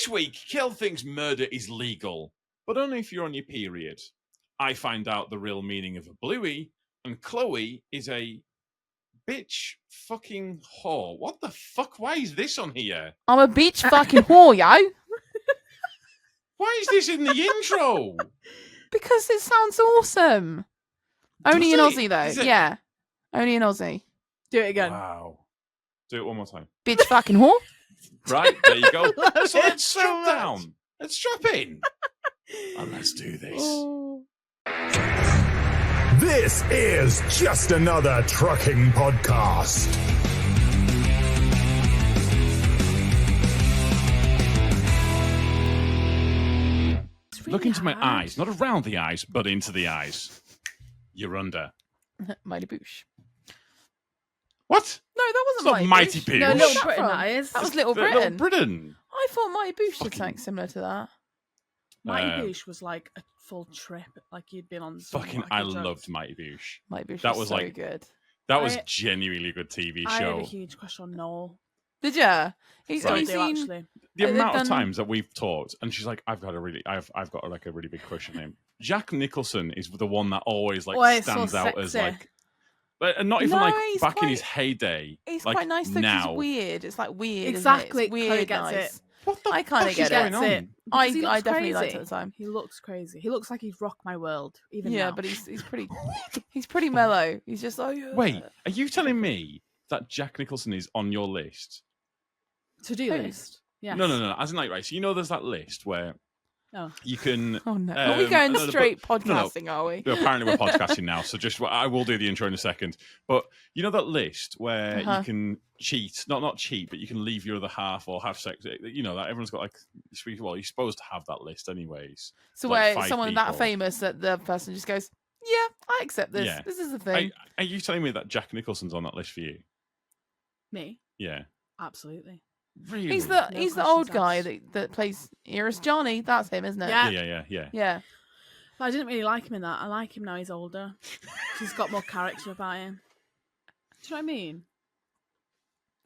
This week, Kayle thinks murder is legal, but only if you're on your period. I find out the real meaning of a BLUEY, and Chloe is a bitch fucking whore. What the fuck? Why is this on here? I'm a bitch fucking whore, yo. Why is this in the intro? Because it sounds awesome. Only in Aussie, though. Yeah. Only in Aussie. Do it again. Wow. Do it one more time. Bitch fucking whore. Right, there you go. So let's so strap much. down. Let's strap in. And let's do this. Oh. This is just another trucking podcast. Look into my eyes. Not around the eyes, but into the eyes. You're under. Mighty Boosh. What? No, that It's wasn't not Mighty Mighty Boosh. Boosh. No, Where's Little that Britain, from? that is. That was Little Little Britain. Britain. I thought Mighty Boosh did Fucking- something similar to that. Mighty Um, Boosh was like a full trip, like you'd been on. Fucking, I loved Mighty Boosh. Mighty Boosh That was was so like- good. That was I- genuinely a good TV I had show. a huge crush on Noel. Did ya? He's Right. I he's do, seen... actually. The They've amount of done- times that we've talked, and she's like, "I've got a really big crush on him." Jack Nicholson is the one that always Oh, he's so stands out as sexy. like, and not even No, like he's back in his quite- heyday. He's like, quite nice though, 'cause now. he's weird. It's like weird. Exactly, Isn't it? It's Chloe weird, gets nice. it. What the I kinda fuck get is it. going Gets on? it. I Because he looks definitely liked it crazy. at the time. He looks crazy. He looks like he's rocked my world, even Yeah, now. but he's pretty mellow. He's just like, yeah. Wait, are you telling me that Jack Nicholson is on your list? To-do Who? list. Yeah. No. As in, like, right. So you know, there's that list where Oh. you can. Oh no, are we Um, going no, but- straight no. podcasting? Are we? Apparently, we're podcasting now, so just I will do the intro in a second. But you know that list where Uh-huh. you can cheat, not cheat, but you can leave your other half or have sex. You know that everyone's got like. Well, you're supposed to have that list, anyways. So like where 5 someone that people. famous that the person just goes, yeah, I accept this. Yeah. This is the thing. Are you telling me that Jack Nicholson's on that list for you? Me? Yeah, Absolutely. really. He's No the questions old guy asked. that plays Eris Johnny. That's him, isn't it? Yeah. Yeah. Yeah. But I didn't really like him in that. I like him now he's older. He's got more character about him. Do you know what I mean?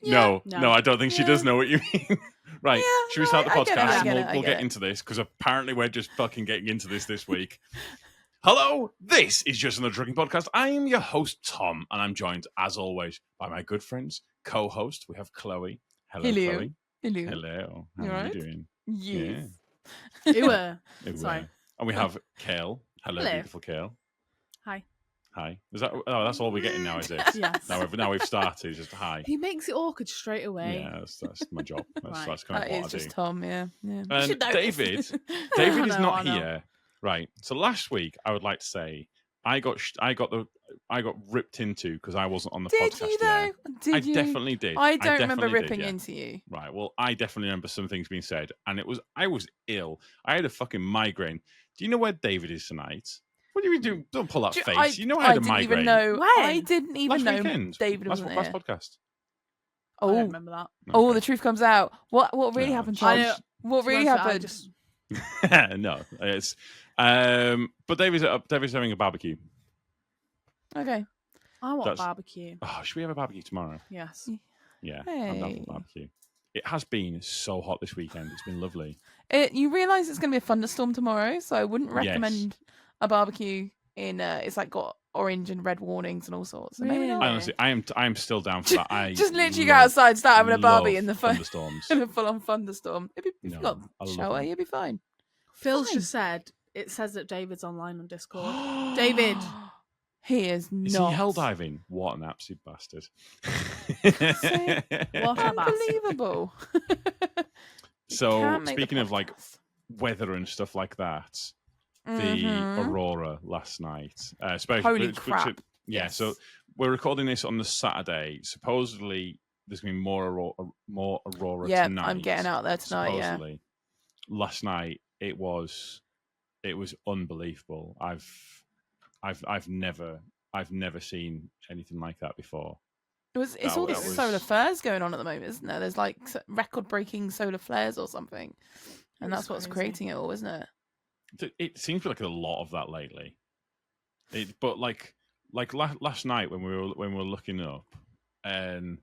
No, No. I don't think she does know what you mean. Right, Yeah, should we no, start the I get it, podcast? I And get we'll it, I we'll get get it. into this because apparently we're just fucking getting into this week. Hello, this is Just Another Trucking Podcast. I am your host, Tom, and I'm joined, as always, by my good friends, co-host. We have Chloe. Hello, Hello. Chloe. Hello. Hello. How You are alright? you doing? Yes. You were. Yeah. Sorry. And we have Kayle. Hello, Hello. beautiful Kayle. Hi. Hi. Is that? Oh, that's all we're getting now, is it? Yes. Now we've started. Just hi. He makes it awkward straight away. Yeah, that's my job. Right. That's kind of That what is I just do. Tom, yeah. You And should know David, this. David I is know, not I know. here. Right. So last week, I would like to say I got ripped into because I wasn't on the Did podcast. you Yeah. though? Did I you? definitely did. I don't remember definitely ripping did, yeah. into you. Right. Well, I definitely remember some things being said, and I was ill. I had a fucking migraine. Do you know where David is tonight? What do you do? Don't pull that face. You know I had a didn't migraine. even know. When? I didn't even last know weekend. David last, wasn't last here. podcast. I don't Oh, remember that. oh, Okay. the truth comes out. What really No, happened, I Tom? know. What To be really honest, I happened? just No, it's but David's having a barbecue. Okay. I want That's- barbecue. Oh, should we have a barbecue tomorrow? Yes. Yeah, I'm down Hey. for barbecue. It has been so hot this weekend. It's been lovely. You realise it's going to be a thunderstorm tomorrow, so I wouldn't Yes. recommend a barbecue in. It's like got orange and red warnings and all sorts. So maybe Really? not. I honestly, I am still down for that. I Just literally go love- outside, start having a barbie love in the phone. thunderstorms. In a full-on thunderstorm. If you No, got I love shower, them. you'll be fine. Phil's Fine. just said it says that David's online on Discord. David. He is Is not. he hell diving? What an absolute bastard! What a bastard. Unbelievable. So Can't make the speaking of like podcast. weather and stuff like that, the Mhm. aurora last night, especially Holy crap. Yeah, Yes. so we're recording this on the Saturday. Supposedly, there's going to be more aurora Yeah, tonight. I'm getting out there tonight. Yeah. Supposedly, last night it was unbelievable. I've never seen anything like that before. It's That- all that these was- solar flares going on at the moment, isn't there? There's like record-breaking solar flares or something, and It's that's what's crazy. creating it all, isn't it? It seems like a lot of that lately. But like last night when we were looking up, and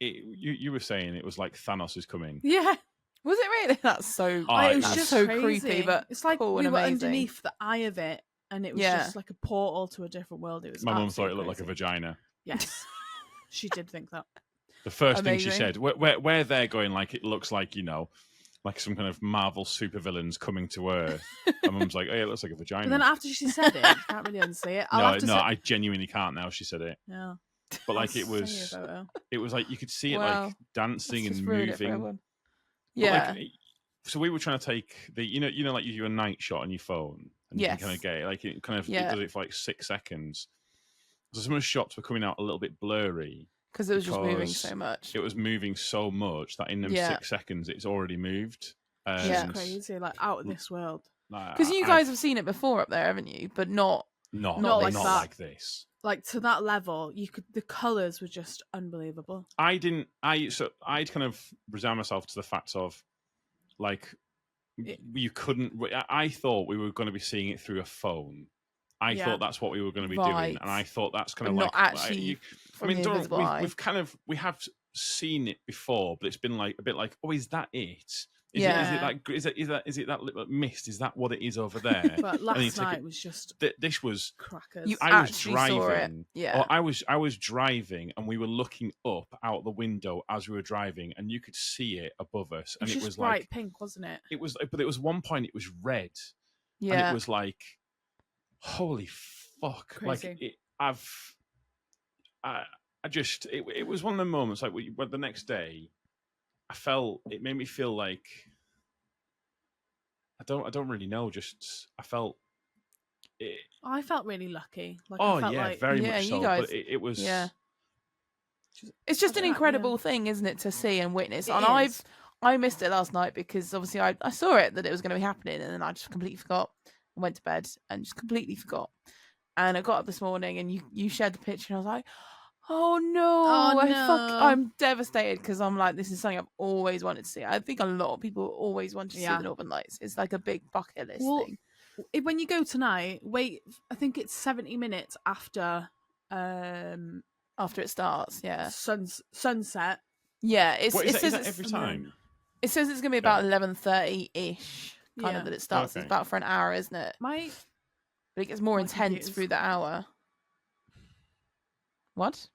you were saying it was like Thanos is coming. Yeah. Was it really? That's so. Oh, It was that's just so crazy. creepy, but it's like cool we and were amazing. underneath the eye of it, and it was Yeah. just like a portal to a different world. It was. My mum thought it absolutely looked like a crazy. vagina. Yes, she did think that. The first thing she Amazing. said, where they're going, like it looks like, like some kind of Marvel supervillains coming to Earth. My mum's like, hey, it looks like a vagina. But then after she said it, you can't really unsee it. I genuinely can't now. She said it, Yeah. but like I'll it send you a photo. was like you could see it Wow. like dancing That's and just ruined it for moving. everyone. But, Yeah. like, so we were trying to take the, like you do a night shot on your phone, and you can kind of get it, like it kind of it does it for like 6 seconds. So some of the shots were coming out a little bit blurry Because it was just moving because so much. It was moving so much that in them 6 seconds it's already moved. It's Yeah. just crazy, like out of this world. Because you guys have seen it before up there, haven't you? But not Not like that. like this. Like to that level, the colours were just unbelievable. I'd kind of resigned myself to the fact of like you couldn't. I thought we were going to be seeing it through a phone. I thought that's what we were going to be doing, and I thought that's kind of not like actually. we have seen it before, but it's been like a bit like, oh, is that it? Is it that little mist? Is that what it is over there? But last night was just this was crackers. I was actually saw it. driving. Yeah. Or I was driving, and we were looking up out the window as we were driving, and you could see it above us, and it was like bright pink, wasn't it? It was, but it was one point it was red, Yeah. and it was like, holy fuck! Crazy. Like it was one of the moments like when the next day, it made me feel like I don't really know. Just I felt it. I felt really lucky. Like, Oh I felt yeah, like, very Yeah, much you so. guys- But it was It's just an Yeah. incredible thing, isn't it, to see and witness? It And is. I missed it last night because obviously I saw it that it was going to be happening, and then I just completely forgot. I went to bed and just completely forgot. And I got up this morning, and you shared the picture, and I was like, oh no, Oh, no. I'm devastated because I'm like, this is something I've always wanted to see. I think a lot of people always want to see Yeah. the Northern Lights. It's like a big bucket list Well, thing. When you go tonight, wait. I think it's 70 minutes after After it starts, yeah, sunset. yeah. What, is it says that it's every time? It says it's going to be about 11:30 ish, kind Yeah. of that it starts. Okay. It's about for an hour, isn't it? My But it gets more My intense computer's- through the hour. What?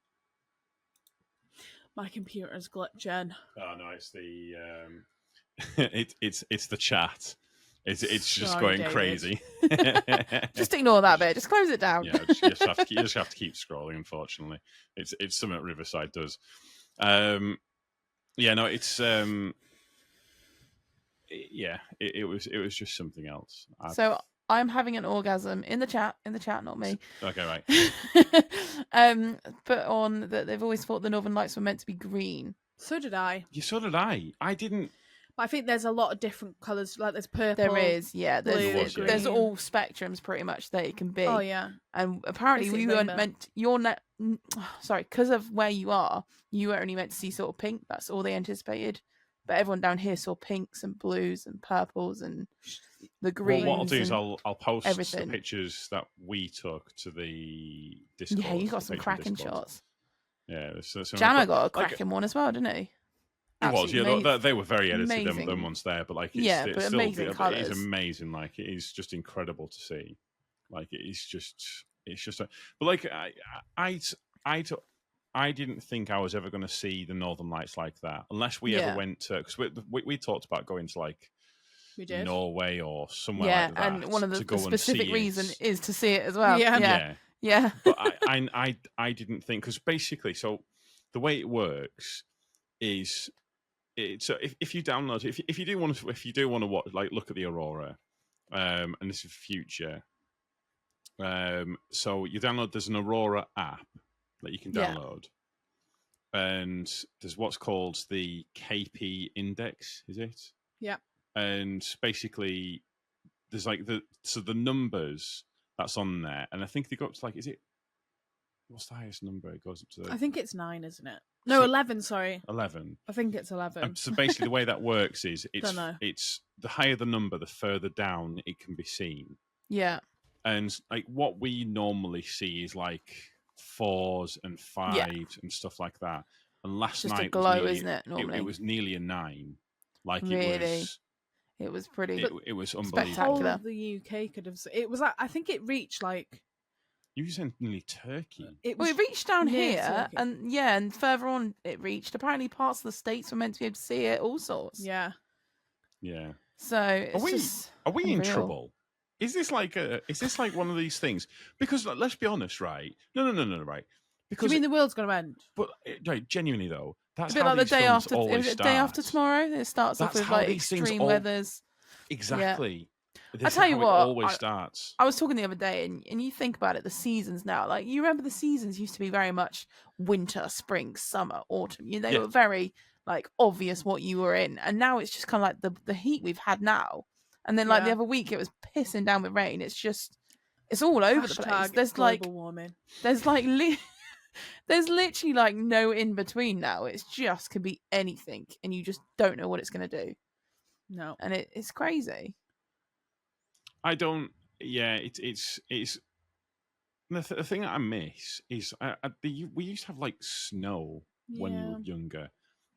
my computer's glitching. Oh no, it's the it's the chat. It's just Sorry, going David. crazy. Just ignore that bit. Just close it down. Yeah, you just have to keep scrolling. Unfortunately, it's something that Riverside does. Yeah, no, it's it was just something else. So I'm having an orgasm in the chat, not me. Okay, right. But on that they've always thought the Northern Lights were meant to be green. So did I. Yeah, so did I. I didn't. But I think there's a lot of different colours. Like there's purple. There is, yeah. blue, There's green. there's all spectrums pretty much that it can be. Oh yeah. And apparently Basically we weren't rainbow. meant. Sorry, because of where you are, you were only meant to see sort of pink. That's all they anticipated. But everyone down here saw pinks and blues and purples and the greens. Well, what I'll do is and I'll post everything. the pictures that we took to the Discord. yeah, you got some the cracking Discord. shots. Yeah, there's some Jana got a like, cracking one as well, didn't he? It was, yeah. Absolutely They were very edited, amazing. them ones there, but like, Yeah, but still, amazing it is colours. amazing. Like, it is just incredible to see. Like, it's just. But like, I didn't think I was ever going to see the Northern Lights like that, unless we ever went to, because we talked about going to like We did. Norway or somewhere Yeah, like that. and one of to the go and specific see reason it. is to see it as well. Yeah. Yeah. Yeah. But I didn't think, because basically, so the way it works is, so if you download, if you do want to watch, like, look at the aurora, and this is future, so you download, there's an aurora app that you can Yeah. download, and there's what's called the KP index, is it? Yeah. And basically, there's like the numbers that's on there, and I think they go up to like, is it? What's the highest number? It goes up to. I think it's 9, isn't it? No, So- 11. Sorry, 11. I think it's 11. So basically, the way that works is Dunno. it's the higher the number, the further down it can be seen. Yeah. And like what we normally see is like 4s and 5s and stuff like that. And last Just a night glow, was nearly, isn't it, normally? It was nearly a 9. Like Really? It was pretty it was The unbelievable. whole spectacular. of the UK could have. It was. I think it reached like. You were saying nearly Turkey. It Well, was it reached down near here, Turkey. and further on it reached. Apparently, parts of the states were meant to be able to see it, all sorts. Yeah. Yeah. So it's just Are we in unreal. trouble? Is this like one of these things? Because like, let's be honest, right? No, right? Do Because you mean the world's going to end? but right, genuinely though, that's A bit how like the these day films after. always Is it start. day after tomorrow? It starts off That's with how like these things extreme all- weathers. Exactly. I This tell is you how what, it always starts. I was talking the other day, and you think about it, the seasons now. Like you remember, the seasons used to be very much winter, spring, summer, autumn. They Yeah. were very like obvious what you were in, and now it's just kind of like the heat we've had now. And then like the Yeah. other week, it was pissing down with rain. It's all over the place. Hashtag There's global warming. there's there's literally like no in between now. It's just can be anything, and you just don't know what it's going to do, No. and it's crazy. I don't. Yeah, it's the thing that I miss is we used to have like snow when we were younger,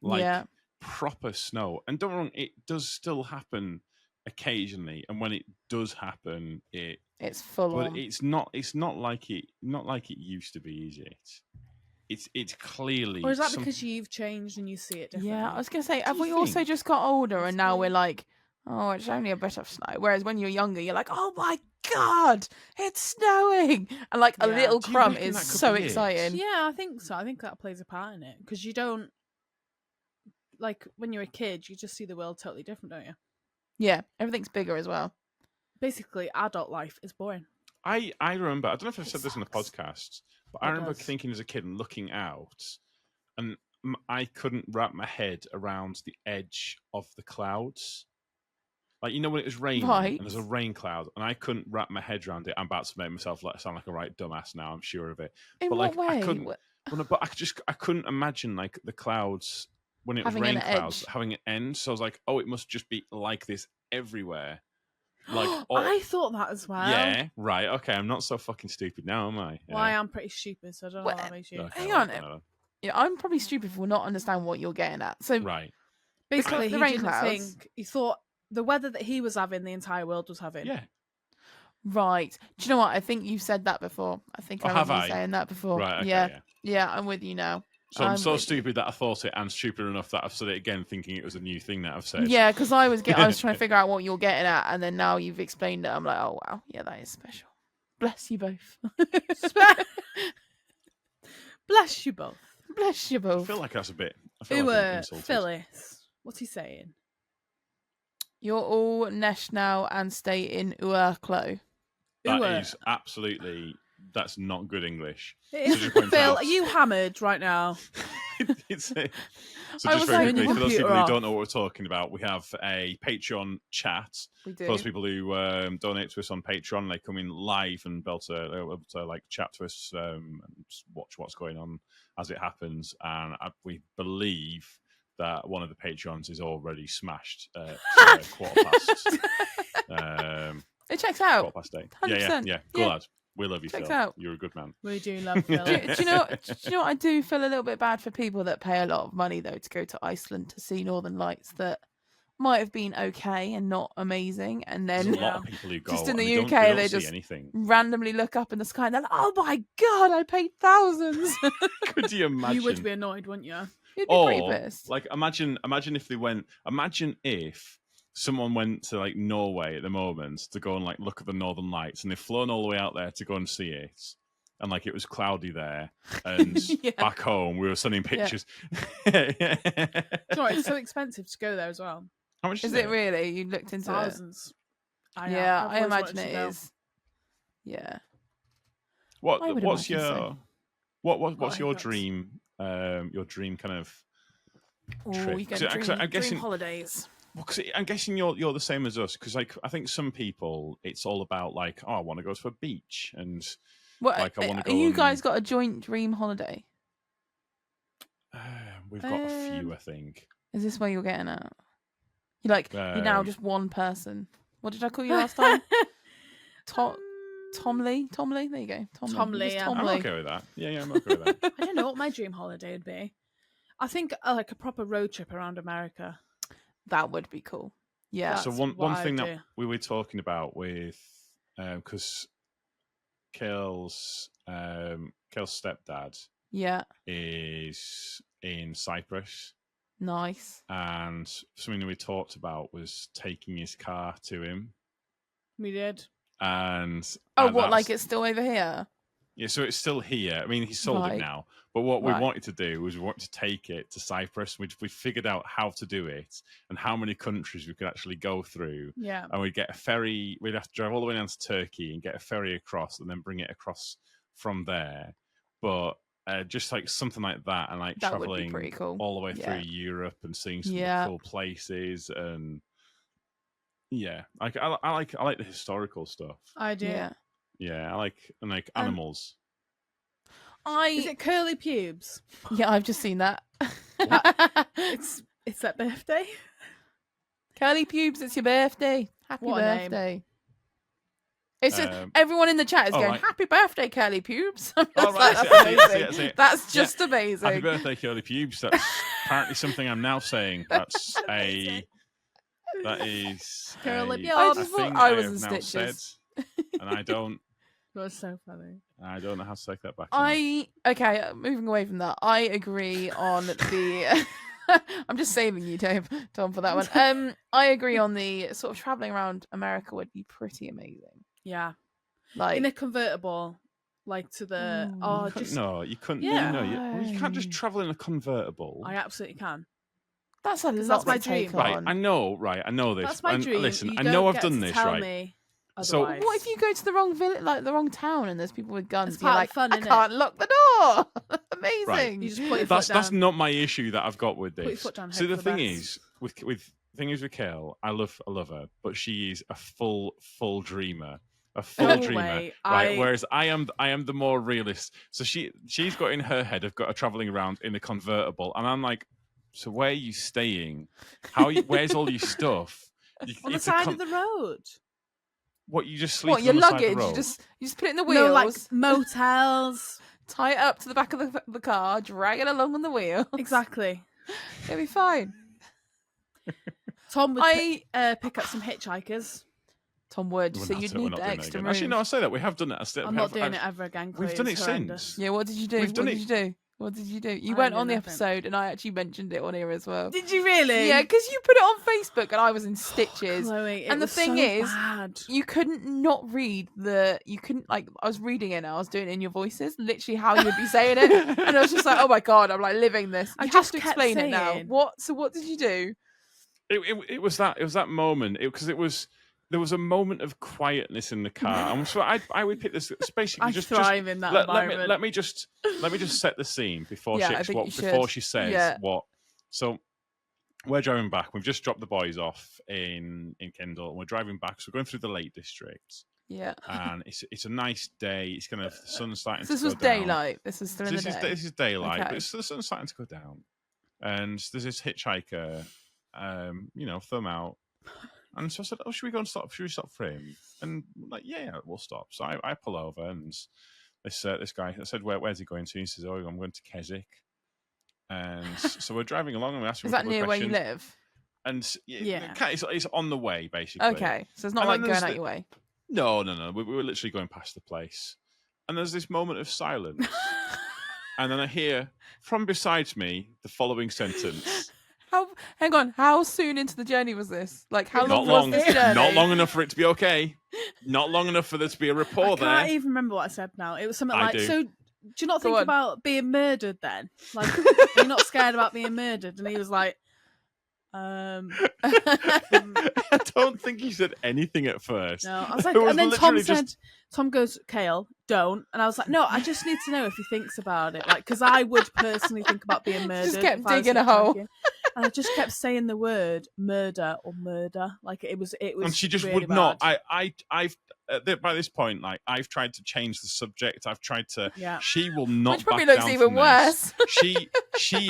like Yeah. proper snow. And don't get me wrong, it does still happen occasionally, and when it does happen, It's full but on. it's not like it used to be, is it? It's clearly. Or is that because you've changed and you see it differently? Yeah, I was going to say, have you we also think? just got older and now Possibly. we're like, oh, it's only a bit of snow. Whereas when you're younger, you're like, oh my God, it's snowing. And like a Yeah. little Do you crumb reckon is that could so be it? exciting. Yeah, I think so. I think that plays a part in it because you don't like when you're a kid, you just see the world totally different, don't you? Yeah, everything's bigger as well. Basically, adult life is boring. I remember. I don't know if I've It said this in the sucks. podcast, but I It remember does. thinking as a kid and looking out, and I couldn't wrap my head around the edge of the clouds. Like, when it was raining Right. and there's a rain cloud, and I couldn't wrap my head around it. I'm about to make myself sound like a right dumbass now. I'm sure of it. In But what like, way? I couldn't. Well, no, but I couldn't imagine like the clouds when it was Having an rain clouds edge. having an end. So I was like, oh, it must just be like this everywhere. Like, oh, I thought that as well. yeah, right. Okay, I'm not so fucking stupid now, am I? Well, I am pretty stupid, so I don't know Well, how that makes you. Okay, Hang well, on. I don't know. Yeah, I'm probably stupid for not understanding what you're getting at. So Right. Basically, the he rain didn't clouds. think. He thought the weather that he was having, the entire world was having. Yeah. right. Do you know what? I think you've said that before. I think Oh, I remember have you I? saying that before. Right. Okay, yeah. yeah. Yeah, I'm with you now. So I'm so with you. stupid that I thought it, and stupid enough that I've said it again, thinking it was a new thing that I've said. Yeah, because I was trying to figure out what you're getting at, and then now you've explained it. I'm like, oh wow, yeah, that is special. Bless you both. Bless you both. Bless you I both. feel like that's a bit. I feel Who like I'm insulted. Phyllis? What's he saying? You're all Nesh now and stay in Uerklo. That Uwe. is absolutely. That's not good English. It So is- just point Phil, out- are you hammered right now? It's a- so I just was very having quickly, your for those people computer who off. don't know what we're talking about, we have a Patreon chat. We For do. those people who donate to us on Patreon, they come in live and be able to like chat to us and just watch what's going on as it happens. And we believe that one of the Patreons is already smashed. Quarter past. It checks out. Quarter past 8. Yeah. 100%. Good Yeah. lad. We love you, Checks Phil. out. You're a good man. We do love Phil. Do you know? Do you know what? I do feel a little bit bad for people that pay a lot of money though to go to Iceland to see Northern Lights that might have been okay and not amazing, and There's then a lot of people who go just in and the they UK, don't they see just anything. randomly look up in the sky and they're like, "Oh my God, I paid thousands." Could you imagine? You would be annoyed, wouldn't you? You'd be pretty Or pissed. like imagine if they went. Imagine if someone went to like Norway at the moment to go and like look at the Northern Lights, and they've flown all the way out there to go and see it, and like it was cloudy there, and Yeah. back home we were sending pictures. Sorry, it's so expensive to go there as well. How much Is it really? You looked into it? Thousands. Yeah, I've I always imagine wanted it to go. is. Yeah. What I would what's imagine your so. what's your hiccups. dream? Your dream kind of. Oh, Trip. you 'Cause get I'm dream guessing- holidays. Well, 'cause I'm guessing you're the same as us because like I think some people it's all about like I want to go to a beach and What? Like, I wanna are go you and- guys got a joint dream holiday? we've got a few I think. Is this where you're getting at? You're now Um, just one person. What did I call you last time? Tom Lee? Tom Lee? There you go. Tom You're Lee, just yeah. Tom I'm Lee. okay with that. Yeah, I'm okay with that. I don't know what my dream holiday would be. I think like a proper road trip around America. That would be cool. Yeah. That's So one what thing I'd that do. we were talking about with because Kayle's stepdad Yeah. is in Cyprus, Nice. and something that we talked about was taking his car to him, We did. and Oh, and what? that's- Like it's still over here? yeah, so it's still here. I mean, he sold Right. it now, but what we Right. wanted to do was we wanted to take it to Cyprus. We figured out how to do it and how many countries we could actually go through. Yeah. And we'd get a ferry. We'd have to drive all the way down to Turkey and get a ferry across, and then bring it across from there. But just like something like that, and like That would be traveling pretty cool. all the way Yeah. through Europe and seeing some Yeah. cool places, and yeah, like I like the historical stuff. I do. Yeah. Yeah, I like Um, animals. Is it curly pubes? Yeah, I've just seen that. It's that birthday. Curly pubes, it's your birthday. Happy What a name. birthday. It's just, Um, everyone in the chat is oh, going, right. happy birthday, curly pubes. Oh, That's right, like, I see it, I amazing. see it, I see it. That's Yeah. just amazing. Happy birthday, curly pubes. That's apparently something I'm now saying. That's amazing. that is Curly a, I a just thought thing I was have in now stitches. said, and I don't That was so funny. know how to take that back. now. Okay, moving away from that, I agree on the. I'm just saving you, Tom, for that one. I agree on the sort of traveling around America would be pretty amazing. Yeah. Like, In a convertible, like to the Ooh. oh, You couldn't- just no, you couldn't. Yeah. You can't just Why? travel in a convertible. I absolutely can. that's a 'Cause lot that's my to take dream. Right, on. I know this. That's my and dream. Listen, You I don't know I've get done to this, tell right? Me So- otherwise. What if you go to the wrong village, like the wrong town, and there's people with guns? It's And you're part like, of the fun, I innit? can't lock the door. Amazing. You just put your That's foot down. that's not my issue that I've got with Put your this. foot down, See, hope the for the thing best. is with Kayle, I love her, but she is a full dreamer. A full No dreamer, way. right? Whereas I am the more realist. So she's got in her head of got her traveling around in a convertible, and I'm like, so where are you staying? Where's all your stuff? On the It's a side of the road. What, you just sleep What, your on the side of luggage? the road? You just put it in the wheels, No, like motels. tie it up to the back of the car, drag it along on the wheel. Exactly. It'll be fine. Tom would I pick up some hitchhikers. Tom would, We're so not- you'd we're need not the doing it extra again. room. Actually, no, I say that we have done it. I'm not doing it ever again. We've Chloe. done it It's horrendous. since. Yeah, what did you do? We've done What it- did you do? What did you do? You I went did on the nothing. episode, and I actually mentioned it on here as well. Did you really? Yeah, because you put it on Facebook, and I was in stitches. Chloe, And the was thing so is, bad. You couldn't not read you couldn't, like, I was reading it and I was doing it in your voices, literally how you would be saying it. And I was just like, oh my God, I'm like living this. I You have just to kept explain it now. saying- So what did you do? It was that moment because there was a moment of quietness in the car, and so I would pick this. It's basically I just thrive in that let environment. me just set the scene before Yeah, she I think you before should. she says Yeah. what. So we're driving back. We've just dropped the boys off in Kendall, and we're driving back. So we're going through the Lake District, Yeah. and it's a nice day. It's kind of the sun's starting. So this to was go down. daylight. This was still in the day. This is daylight, Okay. but the sun's starting to go down, and there's this hitchhiker, thumb out, and so I said, "Oh, should we go and stop? Should we stop for him?" And I'm like, yeah, we'll stop. So I pull over, and this guy, I said, "Where's he going to?" He says, "Oh, I'm going to Keswick." And so we're driving along, and we ask him Is a that couple of near where you questions. live? And Yeah. it's on the way, basically. Okay. So it's not And like then going there's out your way. No. We were literally going past the place, and there's this moment of silence, and then I hear from beside me the following sentence. Hang on. How soon into the journey was this? Like, how Not long long, was this journey? not long enough for it to be okay. Not long enough for there to be a I rapport can't there. even remember what I said now. It was something I like, do. so do you not Go think on. about being murdered then? Like, are you not scared about being murdered? And he was like, I don't think he said anything at first. no. I was like, It was and then Tom literally said, Tom goes, Kayle, don't. And I was like, no, I just need to know if he thinks about it. Like, because I would personally think about being murdered. Just kept if I was digging a hole. hitchhiking. And I just kept saying the word murder or murder. Like, it was And she just really would not. bad. I've by this point, like, I've tried to change the subject. I've tried to. Yeah. She will not. Which probably back looks down even from this. worse. She I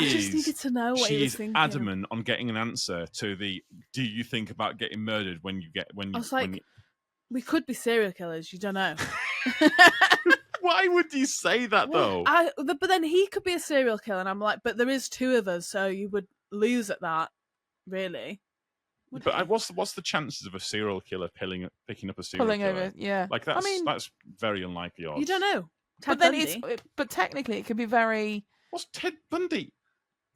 just needed is. to know what he She was is thinking. adamant on getting an answer to the. Do you think about getting murdered when you get when you? I was like, when you... we could be serial killers. You don't know. What Why would you say that though? But then he could be a serial killer, and I'm like, but there is two of us, so you would lose at that, really. But what's the chances of a serial killer picking up a serial Pulling killer? over, yeah. Like that's very unlikely. Odds. You don't know. But then but technically it could be very. What's Ted Bundy?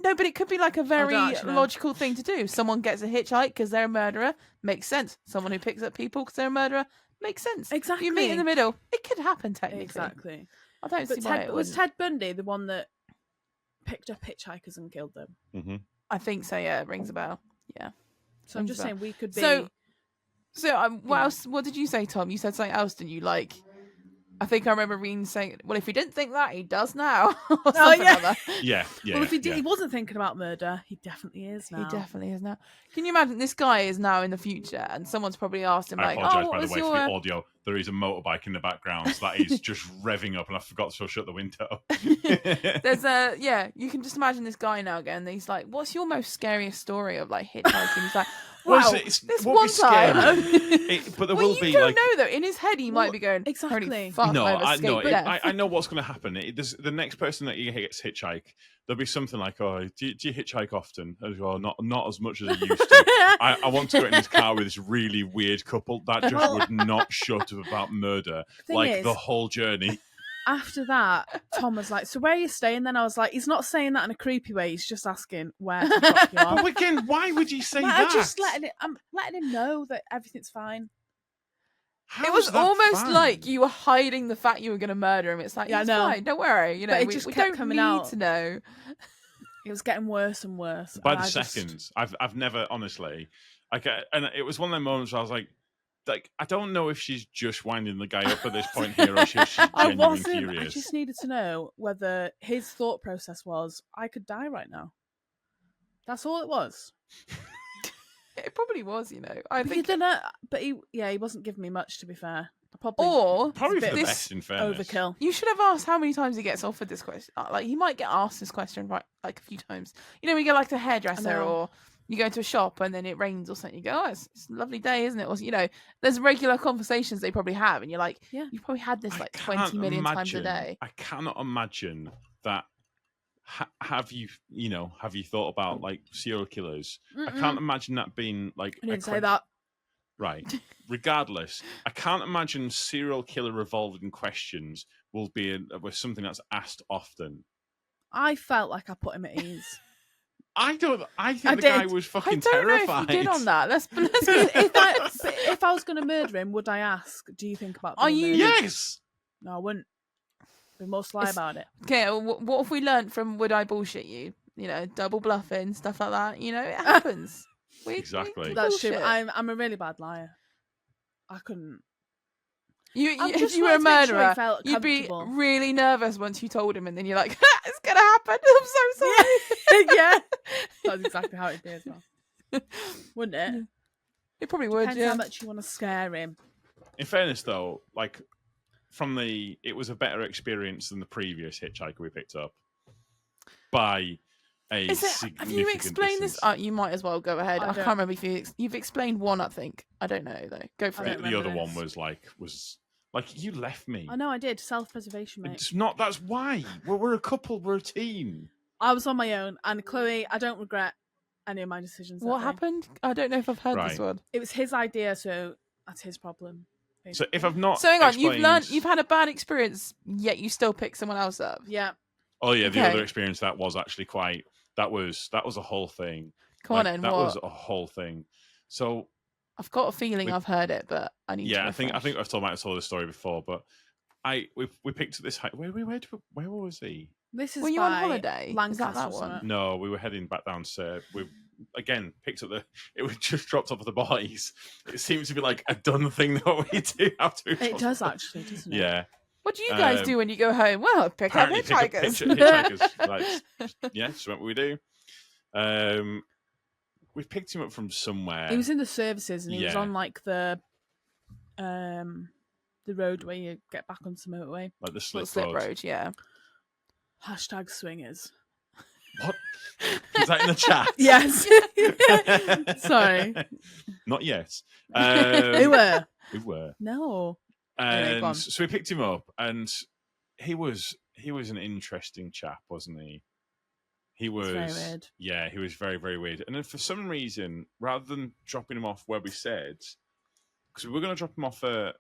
No, but it could be like a very actually know. logical thing to do. Someone gets a hitchhike because they're a murderer, makes sense. Someone who picks up people because they're a murderer, makes sense. Exactly. You meet in the middle. It could happen technically. Exactly. I don't see But why it was wouldn't. Ted Bundy the one that picked up hitchhikers and killed them? Mm-hmm. I think so. Yeah, it rings a bell. Yeah. So I'm Rings just a bell. saying we could be. So what else? What did you say, Tom? You said something else, didn't you? Like, I think I remember reading saying, "Well, if he didn't think that, he does now." Or something yeah. like that. Yeah. well, if he wasn't thinking about murder, he definitely is now. He definitely is now. Can you imagine this guy is now in the future, and someo's probably asked him I like, apologise "Oh, what by the was way your?" for the audio. There is a motorbike in the background so that is just revving up, and I forgot to shut the window. There's a you can just imagine this guy now again. He's like, "What's your most scariest story of like hitchhiking?" He's like, Well, "Wow, it's- this won't one be scary. time." But there Well, will you be don't like know though. In his head, he might Well, be going, exactly. "Holy fuck, no, I've I escaped know. death." I know what's going to happen. The next person that gets hitchhike, there'll be something like, "Oh, do you hitchhike often?" I go, not as much as I used to. I want to go in this car with this really weird couple that just would not shut up about murder Thing like is- the whole journey. After that, Tom was like, "So where are you staying?" Then I was like, "He's not saying that in a creepy way. He's just asking where to drop you off." But again, why would you say Like, that? I'm letting him know that everything's fine. It was How's that almost fine? like you were hiding the fact you were going to murder him. It's like, Yeah, I it's know. fine, don't worry. You know, But it we, just we kept don't coming need out. to know. It was getting worse and worse. By and the I just- seconds. I've never honestly, and it was one of them moments where I was like, I don't know if she's just winding the guy up at this point here, or she's I genuinely wasn't. curious. I just needed to know whether his thought process was, "I could die right now." That's all it was. It probably was, you know. I But think, you didn't. But he wasn't giving me much, to be fair. I probably or Probably It's a for bit the this best, in fairness. overkill. you should have asked how many times he gets offered this question. Like he might get asked this question right, like a few times. You know, we go like to a hairdresser, know. or you go to a shop and then it rains or something. You go, "Oh, it's a lovely day, isn't it?" Or you know, there's regular conversations they probably have, and you're like, Yeah. you've probably had this I like can't 20 million times a imagine- day. I cannot imagine that. Have you thought about like serial killers? I can't imagine that being like. I didn't say that. Right. Regardless, I can't imagine serial killer revolving questions will be with something that's asked often. I felt like I put him at ease. I think I the guy did. was I fucking don't terrified. know if you did on that. Let's if I was going to murder him, would I ask, "Do you think about Are being you- murdered?" Yes. No, I wouldn't. Be more sly It's- about it. Okay, what have we learned from Would I Bullshit You? You know, double bluffing, stuff like that. You know, it happens. Exactly. That's true. bullshit. I'm a really bad liar. I couldn't. I If just you were a wanted to make sure he murderer, felt you'd be comfortable. really nervous once you told him, and then you're like, "It's gonna happen. I'm so sorry." Yeah, that's exactly how it'd be as well, wouldn't it? It probably would. Depends Yeah. how much you want to scare him. In fairness, though, like it was a better experience than the previous hitchhiker we picked up by a Is it, significant have you explained distance. this? You might as well go ahead. I I, don't- can't remember if you've explained one. I think I don't know though. Go for I it. don't The remember other one this. was like you left me. I know I did. Self-preservation, mate. It's not. That's why we're a couple. We're a team. I was on my own, and Chloe, I don't regret any of my decisions. that What day. happened? I don't know if I've heard this Right. one. It was his idea, so that's his problem. So if I've not, So hang on, you've explained- learned, you've had a bad experience, yet you still pick someone else up. Yeah, Oh yeah, the Okay. other experience that was actually quite. That was a whole thing. Come on, Like, then. that What? was a whole thing. So I've got a feeling we- I've heard it, but I need. yeah, to I think refresh. I've told this story before, but we picked up this. Where was he? this is. Were you on by holiday? Is that Lancaster that or one? something. No, we were heading back down to. We again picked up it was just dropped off with the boys. It seems to be like a done thing that we do after. It does actually, doesn't it? Yeah. What do you guys do when you go home? Well, pick up Apparently pick up hitchhikers. hitchhikers. Like, yeah, so what we do. We picked him up from somewhere. He was in the services, and he was Yeah. on like the road where you get back onto the motorway. like the Slip slip road. road, yeah. Hashtag swingers. What? Is that in the chat? Yes. Sorry. Not yet. Who were? We were. No. Anyway, go on. And so we picked him up, and he was an interesting chap, wasn't he? He was very weird. Yeah, he was very, very weird. And then for some reason, rather than dropping him off where we said, because we were going to drop him off at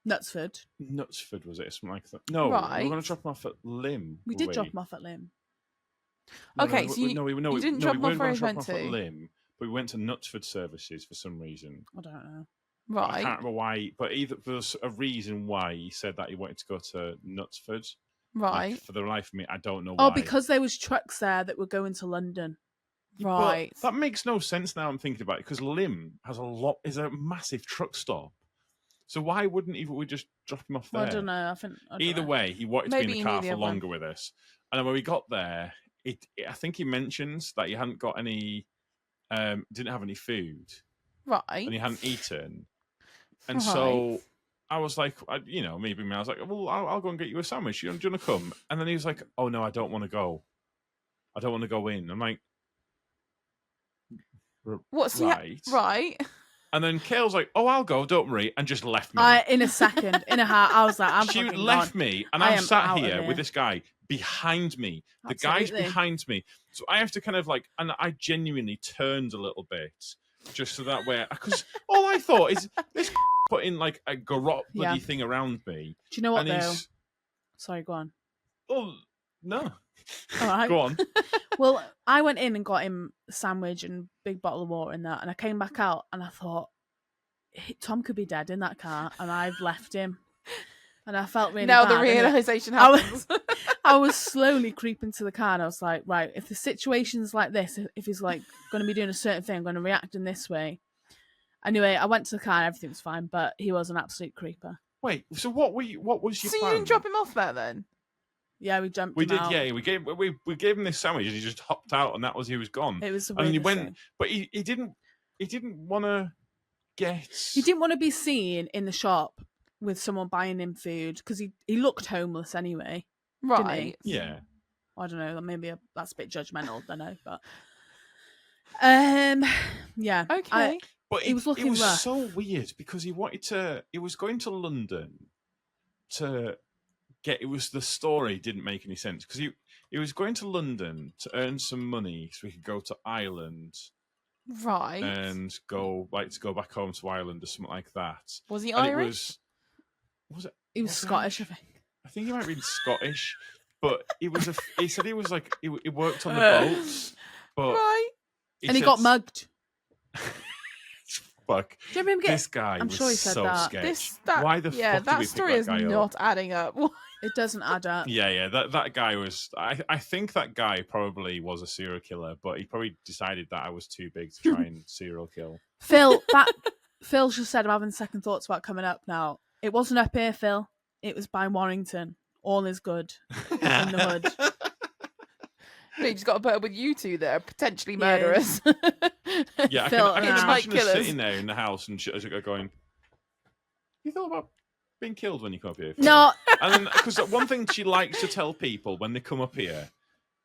Knutsford. Knutsford, was it? Or something like that. No, we Right. were going to drop him off at Lim. We were did drop him off at Lim. Okay, so you didn't drop him off where he went At to? Lim, but we went to Knutsford Services for some reason. I don't know. I Right. can't remember why, but either there was a reason why he said that he wanted to go to Knutsford. Right. Like, for the life of me, I don't know why. Oh, because there was trucks there that were going to London. But Right. that makes no sense now. I'm thinking about it because Lim is a massive truck stop. So why wouldn't we just drop him off there? Well, I don't know. I don't Either know. way, he wanted to Maybe be in he the car knew the for other one. longer with us. And then when we got there, I think he mentions that he hadn't got any, didn't have any food, Right. and he hadn't eaten. And Right. so I was like, I was like, well, I'll go and get you a sandwich. Do you want to come? And then he was like, oh no, I don't want to go. I don't want to go in. I'm like, What's right. Right. And then Kayle's like, oh, I'll go, don't worry, and just left me. In a second, in a heart, I was like, I'm She fucking left gone. me, and I I'm am sat out of here here. with this guy behind me. The guy's Absolutely. behind me. So I have to kind of like, and I genuinely turned a little bit just so that way, because all I thought is this putting like a garrot bloody Yeah. thing around me. Do you know what, And though? he's, Sorry, go on. oh, no. All right. Go on. Well, I went in and got him a sandwich and a big bottle of water and that, and I came back out and I thought, Tom could be dead in that car, and I've left him. And I felt really Now bad. the and it- realization I was- happens. I was slowly creeping to the car, and I was like, right, if the situation's like this, if he's like going to be doing a certain thing, I'm going to react in this way. Anyway, I went to the car and everything was fine, but he was an absolute creeper. Wait, so what was your So you plan? didn't drop him off there then? Yeah, we jumped We him did, out. yeah. We gave him this sandwich, and he just hopped out, and he was gone. It was the And then he weirdest went, thing. but he didn't want to get. He didn't want to be seen in the shop with someone buying him food because he looked homeless anyway. Right. Yeah. I don't know. Maybe that's a bit judgmental. I don't know, but yeah. Okay. But He was looking it was rough. so weird because he was going to London to get. It was the story didn't make any sense because he was going to London to earn some money so he could go to Ireland Right. and go back home to Ireland or something like that. Was he And Irish? was it? He was Was Scottish, I Irish? think. I think he might have been Scottish, but he said he was like he worked on the boats, but Right. And he said- got mugged. Fuck. Do you remember him This guy I'm was sure he said so that. sketch. That, Why the yeah, fuck did that we pick story that is guy up? not adding up. It doesn't add up. Yeah, that guy was. I think that guy probably was a serial killer, but he probably decided that I was too big to try and serial kill. Phil just said I'm having second thoughts about coming up now. It wasn't up here, Phil. It was by Warrington. All is good in the hood. You just got to put up with you two that are potentially Yeah. murderers. Yeah, I Phil, can yeah. imagine her Killers. sitting there in the house and going, "You thought about being killed when you come up here?" No, And then because one thing she likes to tell people when they come up here,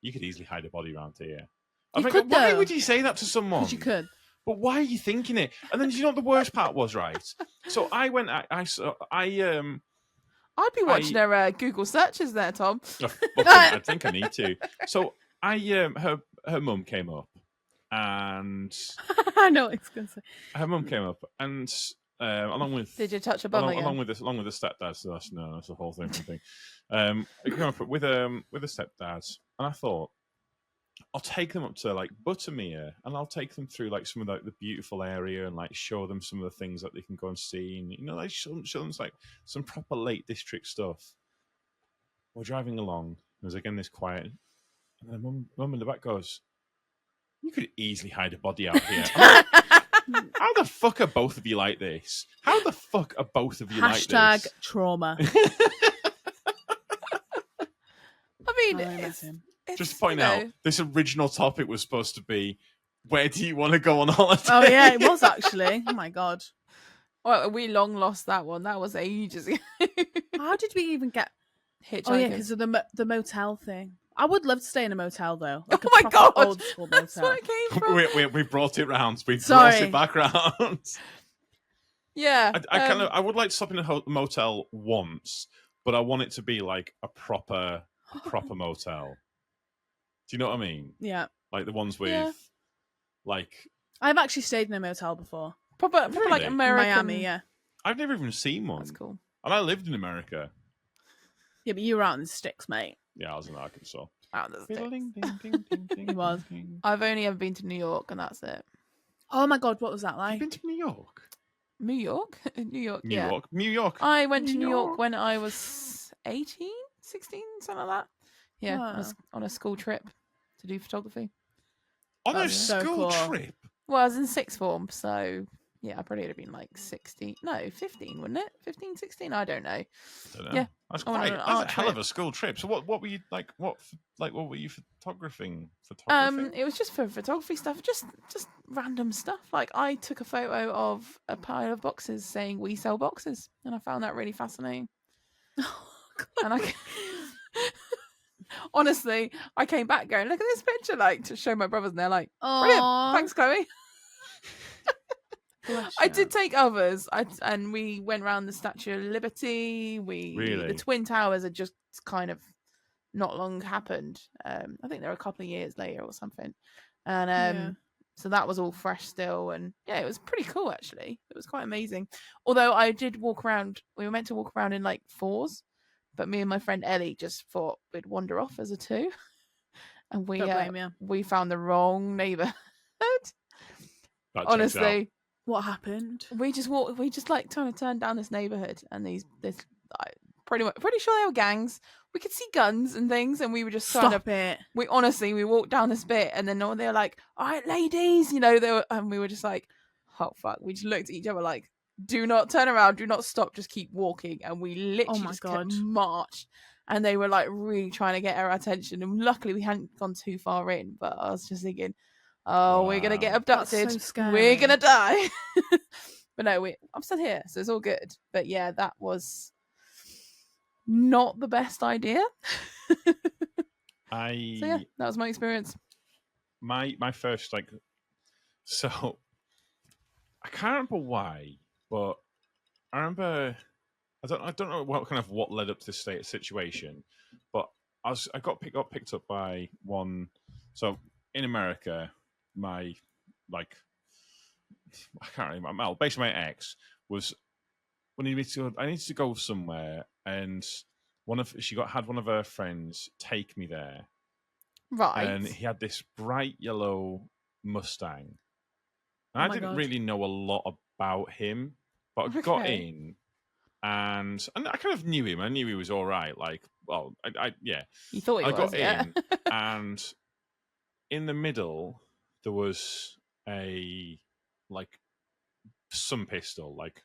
you could easily hide a body around here. I You think, could, why though. would you say that to someone? because you could. But why are you thinking it? And then you know what the worst part was, right? So I went. I'd be watching her Google searches there, Tom. I think I need to. So her mum came up, and I know what he's going to say. her mum came up, and along with Did you touch her bum again? along with the stepdad. So that's the whole thing. I came up with the stepdad, and I thought I'll take them up to like Buttermere, and I'll take them through like some of the beautiful area, and like show them some of the things that they can go and see, and like show them like some proper Lake District stuff. We're driving along. There's again this quiet, and then mum in the back goes, "You could easily hide a body out here." I'm like, how the fuck are both of you like this? How the fuck are both of you like Hashtag this? trauma. I mean, I miss it's, him. it's, Just to point you know, out, this original topic was supposed to be, where do you want to go on holiday? Oh yeah, it was actually. Oh my god. Well, we long lost that one. That was ages ago. How did we even get? Hitchhiking. Oh yeah, because of the motel thing. I would love to stay in a motel though. Like Oh a my proper God! old school That's motel. where it came from. we brought it round. We brought Sorry. it back round. Yeah. I would like to stop in a motel once, but I want it to be like a proper motel. Do you know what I mean? Yeah. Like the ones with, Yeah. like, I've actually stayed in a motel before. Proper like Really? In American. Miami, yeah. I've never even seen one. That's cool. And I lived in America. Yeah, but you were out in the sticks, mate. Yeah, I was in Arkansas. Out of the sticks. He was. I've only ever been to New York, and that's it. Oh my god, what was that You've like? been to New York? New York? New York, yeah. New York. I went to New New York York. when I was 18, 16, something like that. Yeah, Wow. on a school trip to do photography. On a That's so school cool. trip? Well, I was in sixth form, so yeah, I probably would have been like 16. No, 15, wouldn't it? 15, 16? I don't know. Don't know. Yeah. That's I went on quite. an That's a art hell trip. of a school trip. So what were you like? What were you photographing? It was just for photography stuff, just random stuff. Like I took a photo of a pile of boxes saying "We sell boxes," and I found that really fascinating. And I honestly, I came back going, "Look at this picture!" Like to show my brothers, and they're like, "Brilliant, Aw. thanks, Chloe." Bless I you. did take others. And we went around the Statue of Liberty. Really? The Twin Towers had just kind of not long happened. I think they were a couple of years later or something. And Yeah. so that was all fresh still, and yeah, it was pretty cool actually. It was quite amazing. Although I did walk around. We were meant to walk around in like fours, but me and my friend Ellie just thought we'd wander off as a two, and Don't blame you. we found the wrong neighborhood. That checks out. Honestly. What happened? We just like trying to turn down this neighborhood, and this pretty sure they were gangs. We could see guns and things, and we were just trying Stop to. it. We walked down this bit, and then they were like, "All right, ladies," and we were just like, "Oh fuck!" We just looked at each other like, "Do not turn around, do not stop, just keep walking." And we literally my just God. kept march, and they were like really trying to get our attention. And luckily, we hadn't gone too far in, but I was just thinking, "Oh, we're gonna get Wow. That's abducted. so scary. We're gonna die." But no, I'm still here, so it's all good. But yeah, that was not the best idea. So yeah, that was my experience. My first so I can't remember why, but I remember I don't know what led up to this situation, but I got picked up by one. So in America, my I can't remember. Well, basically, my ex was when I needed to go somewhere, and had one of her friends take me there, Right. and he had this bright yellow Mustang. And I my didn't God. really know a lot about him, but I got Okay. in, and I kind of knew him. I knew he was all right. Like, well, yeah. You thought it I was, got yeah. in, and in the middle there was a some pistol, like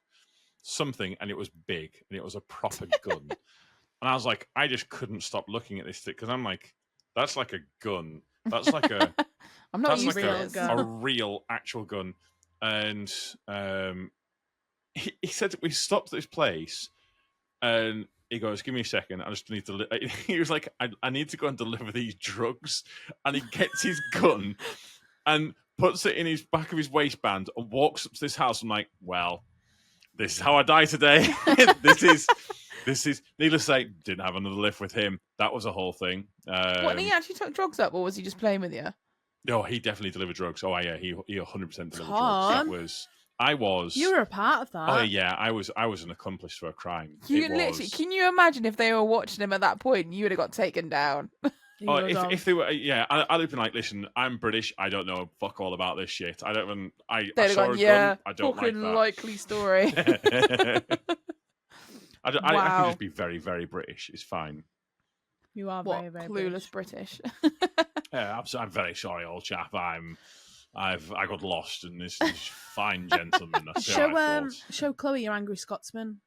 something, and it was big, and it was a proper gun. And I was like, I just couldn't stop looking at this thing because I'm like, that's like a gun. That's like a I'm not that's used like to real this. gun. a real actual gun. And he said we stopped at this place, and he goes, "Give me a second. I just need to." He was like, I need to go and deliver these drugs." And he gets his gun and puts it in his back of his waistband and walks up to this house. I'm like, well, this is how I die today. This is needless to say, didn't have another lift with him. That was a whole thing. What, he actually took drugs up, or was he just playing with you? No, he definitely delivered drugs. Oh yeah, he 100% delivered drugs. Tom. I was. You were a part of that. Oh yeah, I was an accomplice for a crime. Literally, can you imagine if they were watching him at that point? You would have got taken down. You Oh, were gone. if they were, yeah, I'd have been like, listen, I'm British. I don't know fuck all about this shit. I don't even. I They'd have saw gone, a yeah, gun. I don't like fucking that. likely story. I can Wow. just be very, very British. It's fine. You are What, very, very clueless British. British? Yeah, I'm very sorry, old chap. I got lost, and this is fine, gentlemen. That's how I thought. Show Chloe your angry Scotsman.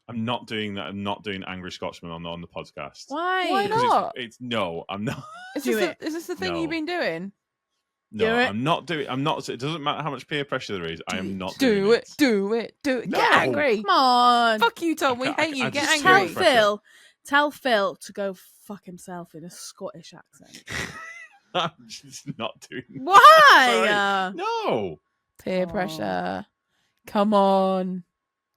I'm not doing that. I'm not doing Angry Scotsman on the podcast. Why? Why Because not? it's no, I'm not. Is Do this the thing No. you've been doing? No, Do it. I'm not doing. I'm not. It doesn't matter how much peer pressure there is. I am not Do doing it. Do it. Get No. angry. Come on. Fuck you, Tom. We I hate you. I Get just Tell angry. feel Tell Phil to go fuck himself in a Scottish accent. I'm just not doing. Why? Sorry. No. Peer Oh. pressure. Come on.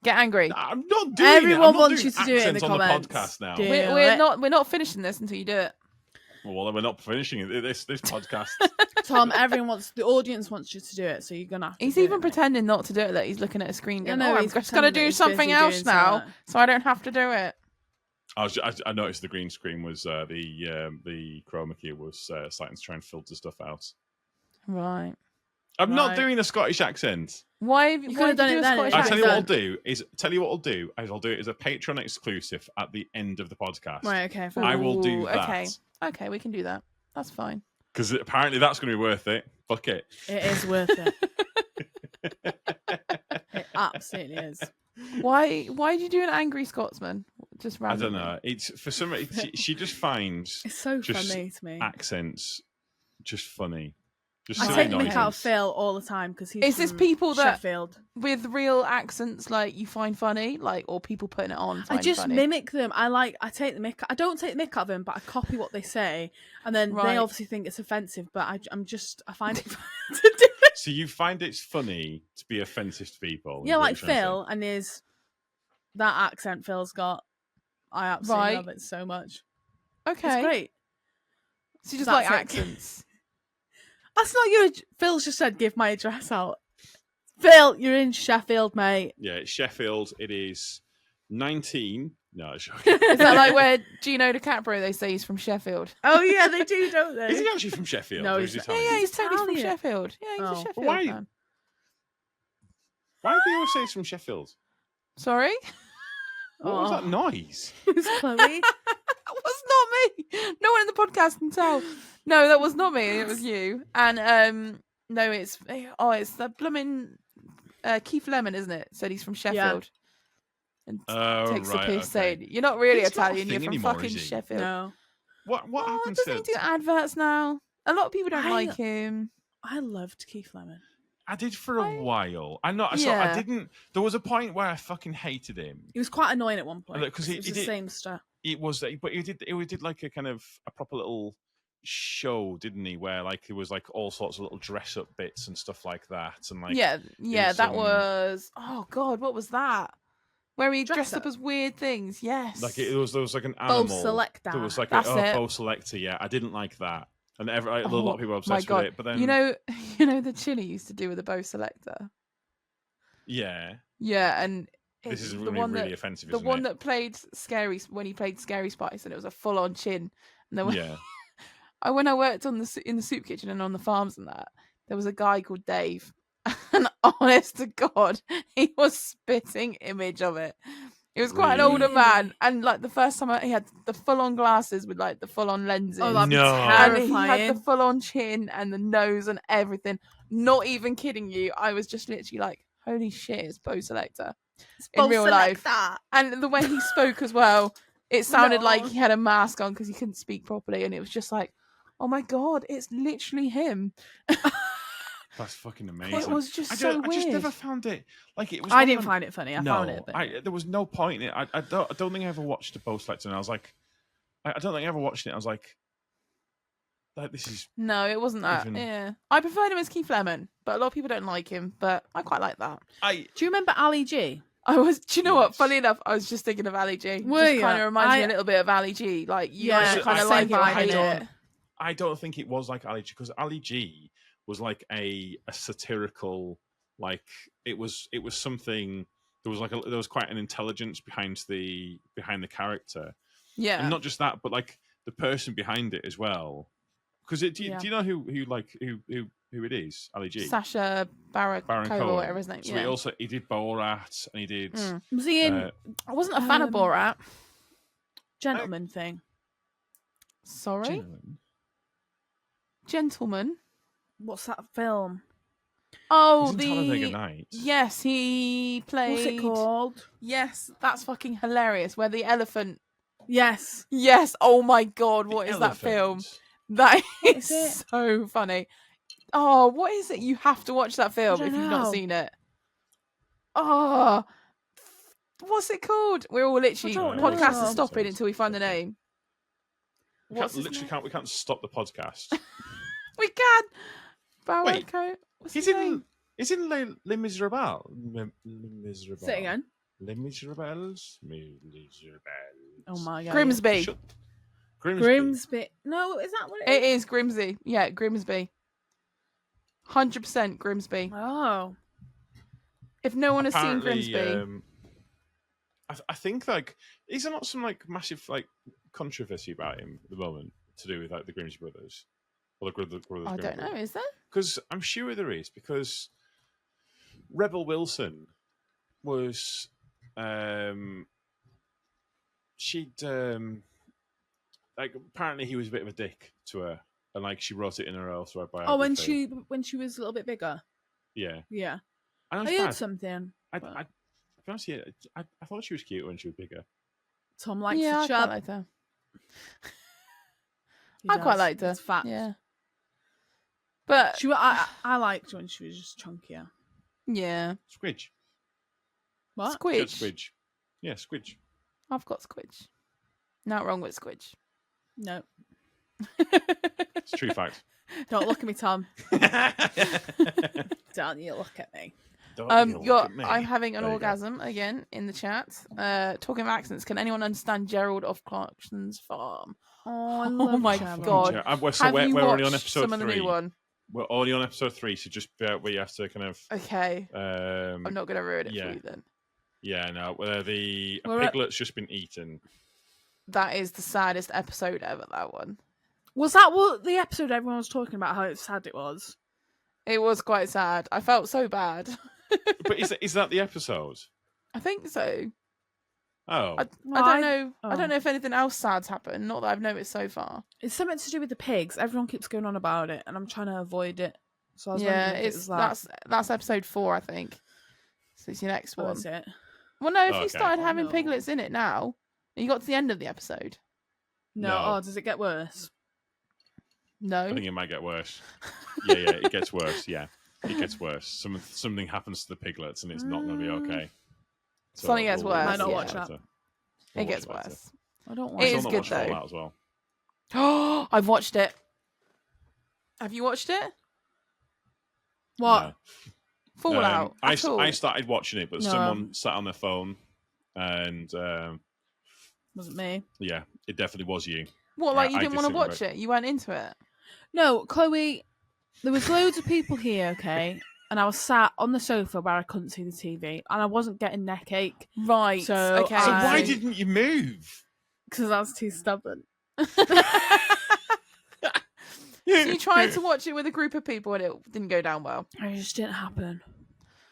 Get angry. I'm not doing Everyone it. I'm not wants doing you to do it in the accents on comments. the podcast now. Do We're not finishing this until you do it. Well, we're not finishing this podcast. Tom, the audience wants you to do it, so you're gonna have to. He's do even it, mate. pretending not to do it. Like he's looking at a screen. Yeah, Going, no, I'm he's just gonna pretending that do he's something busy else doing now, something. so I don't have to do it. I noticed the green screen was the chroma key was starting to try and filter stuff out. Right. I'm not Right. doing a Scottish accent. Why? You Why could've done did you it do a then, Scottish yeah. I tell you what I'll accent? do. I'll do it as a Patreon exclusive at the end of the podcast. Right. Okay. Fine. I will do Ooh, that. Okay. Okay, we can do that. That's fine. Because apparently that's going to be worth it. Fuck it. It is worth it. It absolutely is. Why did you do an angry Scotsman? Just I don't randomly. know. It's for some. She just finds It's so Just funny to me. accents just funny. Just I silly take the mick out of noises. Phil all the time because he's Is this from people that- Sheffield. With real accents, like you find funny, like or people putting it on. I Find just funny? mimic them. I take the mick. I don't take the mick out of them, but I copy what they say, and then Right. they obviously think it's offensive. But I find it fun to do it. So you find it's funny to be offensive to people? is Yeah, what like you're trying to say. Phil and that accent Phil's got. I absolutely Right. love it so much. Okay. It's great. So you just That's like it. accents. That's not your. Phil's just said, "Give my address out." Phil, you're in Sheffield, mate. Yeah, it's Sheffield. It is 19. No, it's Is that like where Gino DiCaprio? They say he's from Sheffield. Oh yeah, they do, don't they? Is he actually from Sheffield? No, or he's is he not. Italian? Yeah, he's totally from Italian. Sheffield. Yeah, he's Oh. a Sheffield Why- man. Why do they always say he's from Sheffield? Sorry, What was that Oh. noise? Who's Chloe? that was not me. No one in the podcast can tell. No, that was not me. It was you. And no, it's the blooming Keith Lemon, isn't it? Said he's from Sheffield. And Oh, takes the right. piss Okay. saying, "You're not really He's not a Italian. You're thing from anymore, fucking is he? Sheffield." No, What Oh, happened doesn't he to? do adverts now? A lot of people don't I- like him. I loved Keith Lemon. I did for a while. I know. So Yeah. I didn't. There was a point where I fucking hated him. He was quite annoying at one point Look, 'cause it he was the did- same stuff. It was, but he did like a kind of a proper little show, didn't he? Where like there was like all sorts of little dress up bits and stuff like that, and like Yeah, was, that was. Oh God, what was that? Where he Dress dressed up up? as weird things. Yes. like there was like an Bo animal. Selector. There was like That's it. Bo Selector. Yeah, I didn't like that, and a lot Oh, of people were my obsessed God. with it. But then you know the chin he used to do with the Bo Selector. yeah, Yeah, and this is the really one really that offensive. the Isn't one it? that played when he played Scary Spice, and it was a full on chin. And then Yeah, when I worked in the soup kitchen and on the farms and that, there was a guy called Dave, and honest to God, he was spitting image of it. He was quite an older Really? man, and like the first time he had the full on glasses with like the full on lenses. Oh, that'd be No. and he terrifying. had the full on chin and the nose and everything. Not even kidding you. I was just literally like, holy shit, it's Bo Selector in Bo real life. Selector. And the way he spoke as well, it sounded like No. he had a mask on because he couldn't speak properly, and it was just like, oh my God, it's literally him. that's fucking amazing. It was just I so just weird. never found it like it was. I one of didn't them- find it funny. I no, found it a bit. there was no point in it. I don't think I ever watched a Bo Selector, and I was like, I don't think I ever watched it. I was like this is No, it wasn't that. Even- Yeah, I preferred him as Keith Lemon, but a lot of people don't like him. But I quite like that. I. Do you remember Ali G? I was. Do you know what? Yes. Funny enough, I was just thinking of Ali G. Were Just ya? kind of reminds me I- a little bit of Ali G. Like you Yeah, guys kind of same like it or vibe, hate I it. I don't think it was like Ali G because Ali G was like a satirical, like it was something. There was quite an intelligence behind the character, Yeah. and not just that, but like the person behind it as well. Because do Yeah. you know who it is? Ali G. Sasha Baron Baron Cohen, Cohen. or whatever his name. So Yeah. he did Borat and he did. Mm. Was he in Uh, I wasn't a fan of Um, Borat. Gentleman thing? Sorry, Gentleman. Gentleman. What's that film? Oh, He's in Talladega Nights. yes, he played. What's it called? Yes, that's fucking hilarious. Where the elephant. Yes. Yes. Oh my God, what The is that film? elephant. That What is is it? so funny. Oh, what is it? You have to watch that film don't if you've not know. seen it. Oh, what's it called? We're all literally don't podcast know. is stopping until we find the name. We What's can't, his literally name? we can't stop the podcast. We can. Barrow Wait, Coat. What's He's his in. name? He's in Les Miserables. Les Miserables. Say it again. Les Miserables. Miserables. Oh my god. Grimsby. Grimsby. No, is that what It is Grimsby. Yeah, Grimsby. 100% Grimsby. Oh. If no one has seen Apparently, Grimsby, I think like is there not some like massive like controversy about him at the moment to do with like the Grimsby brothers or the brothers? I don't know. Is there? Because I'm sure there is, because Rebel Wilson was she'd like apparently he was a bit of a dick to her, and like she wrote it in her autobiography. Oh, when she was a little bit bigger. Yeah. Yeah. And I heard something. Honestly, I thought she was cute when she was bigger. Tom likes Yeah, the I chub. quite liked her. He I quite does. liked her. It's fat. Yeah. But I liked when she was just chunkier. yeah, Squidge. What? Good Squidge. Squidge. Yeah, Squidge. I've got Squidge. Not wrong with Squidge. No. It's a true fact. Don't look at me, Tom. Don't you look at me. I'm having an There you go. orgasm again in the chat. Talking of accents, can anyone understand Gerald of Clarkson's Farm? Oh, I love my Gerald. God. We're you already on watched episode some of the 3. new one? We're already on episode 3, so just we have to kind of. Okay, I'm not going to ruin it yeah. for you then. Yeah, no. The We're at- piglet's just been eaten. That is the saddest episode ever. That one. Was that what the episode everyone was talking about? How sad it was. It was quite sad. I felt so bad. But is that the episode? I think so. Oh, I don't know. I don't know if anything else sad's happened. Not that I've noticed so far. It's something to do with the pigs. Everyone keeps going on about it, and I'm trying to avoid it. So I was Yeah, wondering if it was that. that's episode 4, I think. So it's your next What one. was it? Well, no, if Okay. you started having No. piglets in it now, and you got to the end of the episode, No. No. Oh, does it get worse? no. I think it might get worse. Yeah, it gets worse. Yeah, it gets worse. Something happens to the piglets, and it's not going to be okay. So Something gets worse, Might not yeah. watch that. It gets worse. I don't want It It is good, though. Fallout as well. Oh, I've watched it. Have you watched it? What? No. Fallout. I at all? started watching it, but No. someone sat on their phone, and Wasn't me. yeah, it definitely was you. What, like you I didn't want to disagree. watch it? You weren't into it? No, Chloe. There was loads of people here, okay, and I was sat on the sofa where I couldn't see the TV, and I wasn't getting neck ache Right. So, okay. So I- why didn't you move? because I was too stubborn. So you tried to watch it with a group of people and it didn't go down well. It just didn't happen.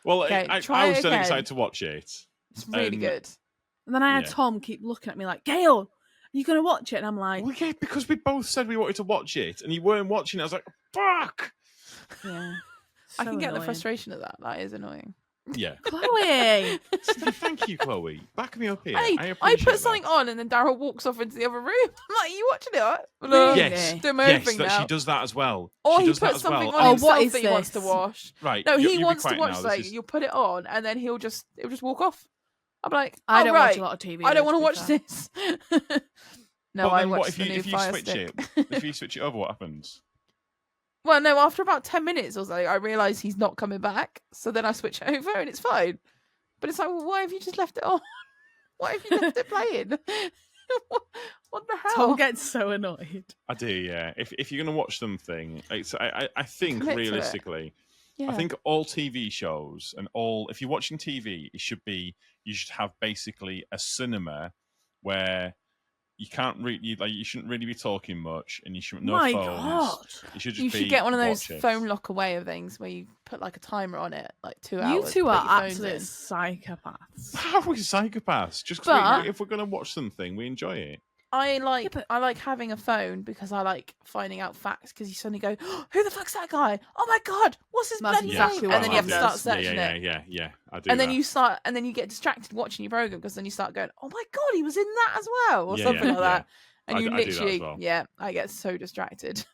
Well, Okay, I try was it still again. excited to watch it. It's really good. And then I had Yeah. Tom keep looking at me like, Kayle, are you going to watch it? And I'm like, Well, yeah, because we both said we wanted to watch it, and you weren't watching it. I was like, "Fuck!" yeah. I So can get the annoying. frustration of that. That is annoying. Yeah. Chloe! Thank you, Chloe. Back me up here. Hey, I I appreciate put something that. on and then Daryl walks off into the other room. I'm like, are you watching it? No. Really? Yes, Doing my own yes, thing that now. she does that as well. Or she he does that puts as something well. on Oh, himself what is that he wants to this? wash. Right. No, you- he you be wants to quiet watch now. something. This is- You'll put it on and then he'll just walk off. I'm like, I oh, don't right. watch a lot of TV. I don't want to to watch be this. No, But I then what watched if the you new if you Fire switch Stick. it? If you switch it over, what happens? Well, no, after about 10 minutes or so, I realise he's not coming back. So then I switch it over and it's fine. But it's like, well, why have you just left it on? Why have you left it playing? what the hell? Tom gets so annoyed. I do, yeah. If you're gonna watch something, I think Commit to it. realistically, Yeah. I think all TV shows and all if you're watching TV, you should have basically a cinema where you can't really you shouldn't really be talking much, and you shouldn't no My phones. God. You should just You be should get one of those watching. phone lock away of things where you put like a timer on it, like 2 hours. You two put are your phones absolute in. psychopaths. How are we psychopaths? Just 'cause But- if we're gonna watch something, we enjoy it. I like but- I like having a phone because I like finding out facts because you suddenly go, oh, who the fuck's that guy? Oh my god, what's his That's bloody exactly name? what And then you have to mine start does. searching it. Yeah. I do. And then that. and then you get distracted watching your program because then you start going, oh my god, he was in that as well, or Yeah, something yeah, like that. yeah. And you I do that as literally, well. yeah, I get so distracted.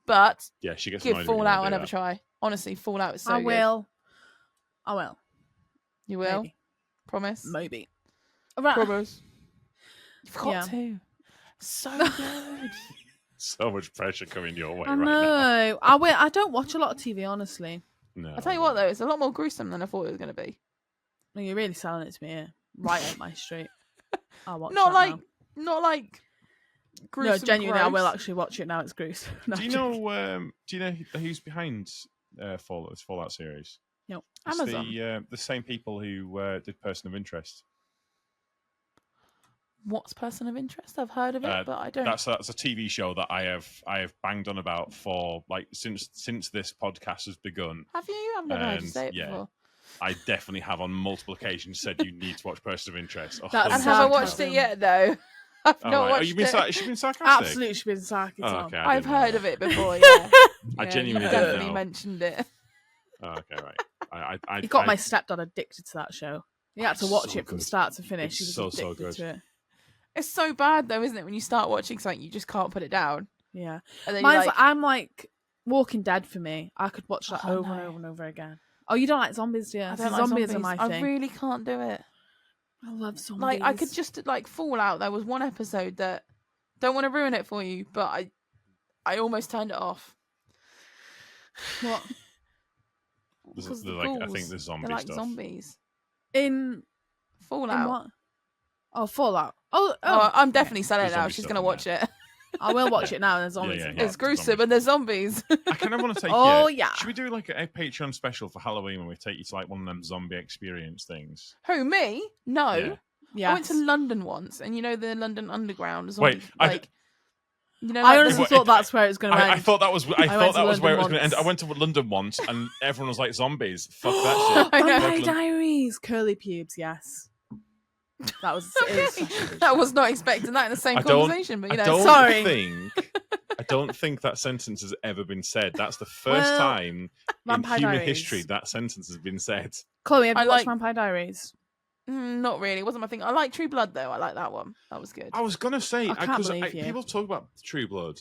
But Yeah, she gets give annoyed when you Fallout do another that. try. Honestly, Fallout is so I good. will. I will. You will? Maybe. Promise? Maybe. Right. Promise. You've got Yeah. to. So good. So much pressure coming your way I right now. know. I will. I don't watch a lot of TV, honestly. No. I'll tell you what, though, it's a lot more gruesome than I thought it was going to be. No, you're really selling it to me here. right up my street. I'll watch Not that like, now. not like. No, Gruesome, genuinely, I will gross. actually watch it now. It's gruesome. No, Do you know? Do you know who's behind Fallout series? No. It's Amazon. the same people who did Person of Interest. What's Person of Interest? I've heard of it, but I don't. That's a TV show that I have banged on about for like since this podcast has begun. Have you? I've never heard you And, say it yeah. before. I definitely have on multiple occasions said you need to watch Person of Interest. That's And 100%. have I watched sarcasm. it yet? No, I've Oh, not right. watched You've been it. she's been sarcastic. Absolutely, she's been sarcastic. Oh, okay. I've didn't know heard that. of it before. Yeah, I Yeah, genuinely you didn't definitely know. mentioned it. Oh, okay, right. I You got my stepdad addicted to that show. He had to It's watch so it from good. start to finish. It's He was so addicted good. to it. It's so bad though, isn't it? When you start watching something, you just can't put it down. Yeah. And then Mine's you're like, I'm like Walking Dead for me. I could watch that Oh, over and no. over and over again. Oh, you don't like zombies, do you? I See, don't like zombies are my I thing. really can't do it. I love zombies. Like I could just like Fallout. There was one episode that don't want to ruin it for you, but I almost turned it off. What? Because They're the like, I ghouls, think there's zombie they're like stuff. zombies. In Fallout. what? Oh, Fallout. Oh, I'm definitely selling it There's now. zombie She's stuff gonna in watch it. I will watch it now. There's zombies. Yeah, in yeah. it. It's gruesome zombies. and there's zombies. I kind of want to take Oh, you. yeah. Should we do like a Patreon special for Halloween when we take you to like one of them zombie experience things? Who, me? No. Yeah. Yes. I went to London once, and you know the London Underground zombie, Wait, like you know, I like honestly Wait, thought that's where it was going to end. I thought that was. I went thought to that was where it was London going to end. I once. went to London once, and everyone was like zombies. Fuck that shit. I know. Vampire Fuck Lon- Diaries, curly pubes. Yes, that was. It was I was not expecting that in the same I don't- conversation, but you I know, don't sorry. I don't think that sentence has ever been said. That's the first Well, time in Vampire human Diaries. history that sentence has been said. Chloe, have I you watched like- Vampire Diaries? Not really. It wasn't my thing. I like True Blood though. I like that one. That was good. I was gonna say I can't because believe you. people talk about True Blood.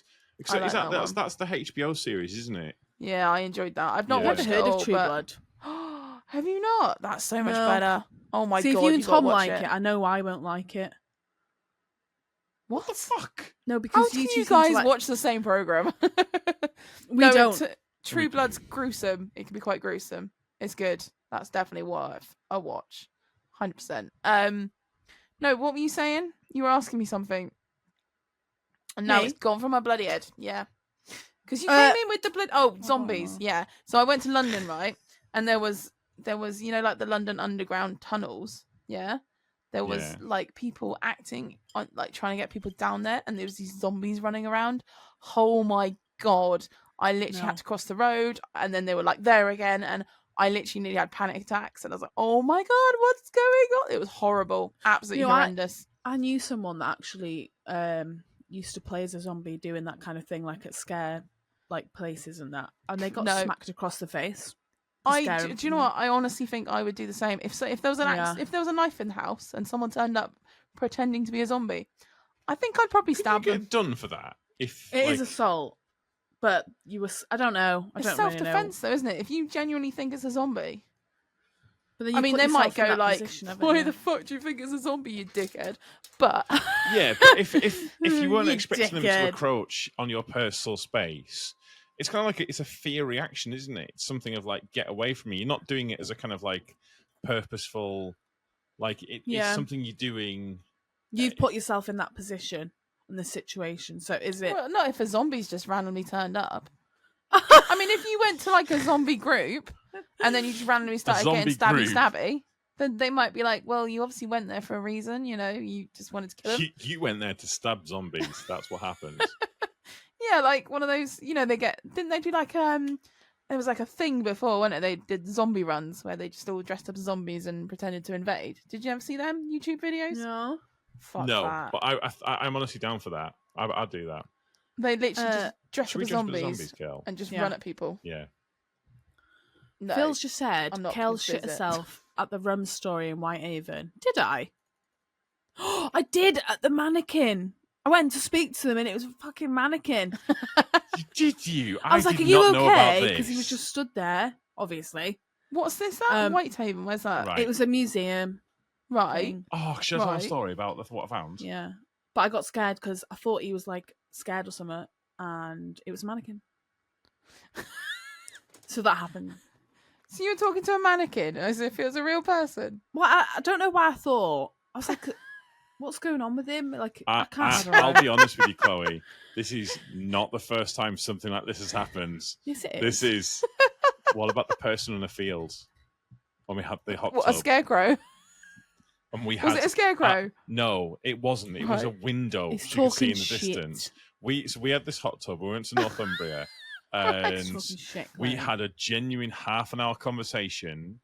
I like that That's one. that's the HBO series, isn't it? Yeah, I enjoyed that. I've not Yeah. watched Never it heard all, of True but... Blood. Have you not? That's so much No. better. Oh my See, god! if you and you've gotta Tom watch like it, I know I won't like it. What? What the fuck? No, How because can you you two guys seem to like... watch the same program? We No, don't. True Blood's gruesome. It can be quite gruesome. It's good. That's definitely worth a watch. 100%. No, what were you saying? You were asking me something. And now Me? it's gone from my bloody head. Yeah. Because you Uh, came in with the blood. Oh, zombies. Yeah. So I went to London, right? And there was, you know, like the London Underground tunnels. Yeah. There was Yeah. like people acting on, like trying to get people down there, and there was these zombies running around. Oh my god! I literally No. had to cross the road, and then they were like there again, and I literally nearly had panic attacks, and I was like, "Oh my god, what's going on?" It was horrible, absolutely You know, horrendous. I knew someone that actually used to play as a zombie doing that kind of thing, like at scare like places and that, and they got No. smacked across the face. Do scare you them know from- what? I honestly think I would do the same. If there was Yeah. if there was a knife in the house and someone turned up pretending to be a zombie, I think I'd probably Could stab you them. get done for that? If It is like, assault, but you were. I don't know. I It's don't self really know. defense, though, isn't it? If you genuinely think it's a zombie, But then I you mean, put they might yourself in go that like, position, haven't "Why you? the fuck do you think it's a zombie, you dickhead?" But yeah, but if you weren't You expecting them to dickhead. encroach on your personal space, it's kind of like it's a fear reaction, isn't it? It's something of like, get away from me. You're not doing it as a kind of like purposeful, like it's Yeah. something you're doing. You've put yourself in that position in the situation. So is it? well, not if a zombie's just randomly turned up. I mean, if you went to like a zombie group and then you just randomly started getting zombie stabby, then they might be like, "Well, you obviously went there for a reason. You know, you just wanted to kill them." You went there to stab zombies. That's what happened. Yeah, like one of those. You know, didn't they do like there was like a thing before, wasn't it? They did zombie runs where they just all dressed up as zombies and pretended to invade. Did you ever see them YouTube videos? No. Fuck no, that. but I'm honestly down for that. I'd do that. They literally just dress Should up we as dress up as zombies zombies, Kayle? and just Yeah. run at people. Yeah. No. Phil's just said I'm not Kayle shit complicit. herself at the rum story in Whitehaven. Did I? I did at the mannequin. I went to speak to them and it was a fucking mannequin. Did you? I was like, did "Are you not know about okay?" this. Because he was just stood there. Obviously, What's this at? Um, Whitehaven, where's that? Right. it was a museum. Right. thing. Oh, should I tell a Right. story about what I found? Yeah, but I got scared because I thought he was like scared or something, and it was a mannequin. So that happened. So you were talking to a mannequin as if it was a real person. Well, I don't know why I thought. I was like, what's going on with him? Like, I can't. I'll be honest with you, Chloe. This is not the first time something like this has happened. Yes, it is. This is. What about the person in the field when we had the hot What, tub? a scarecrow? And we Was had, it a scarecrow? no, it wasn't. It was a window He's you could see in talking the shit. distance. We had this hot tub. We went to Northumbria, He's and talking shit, we Chloe. had a genuine half-an-hour conversation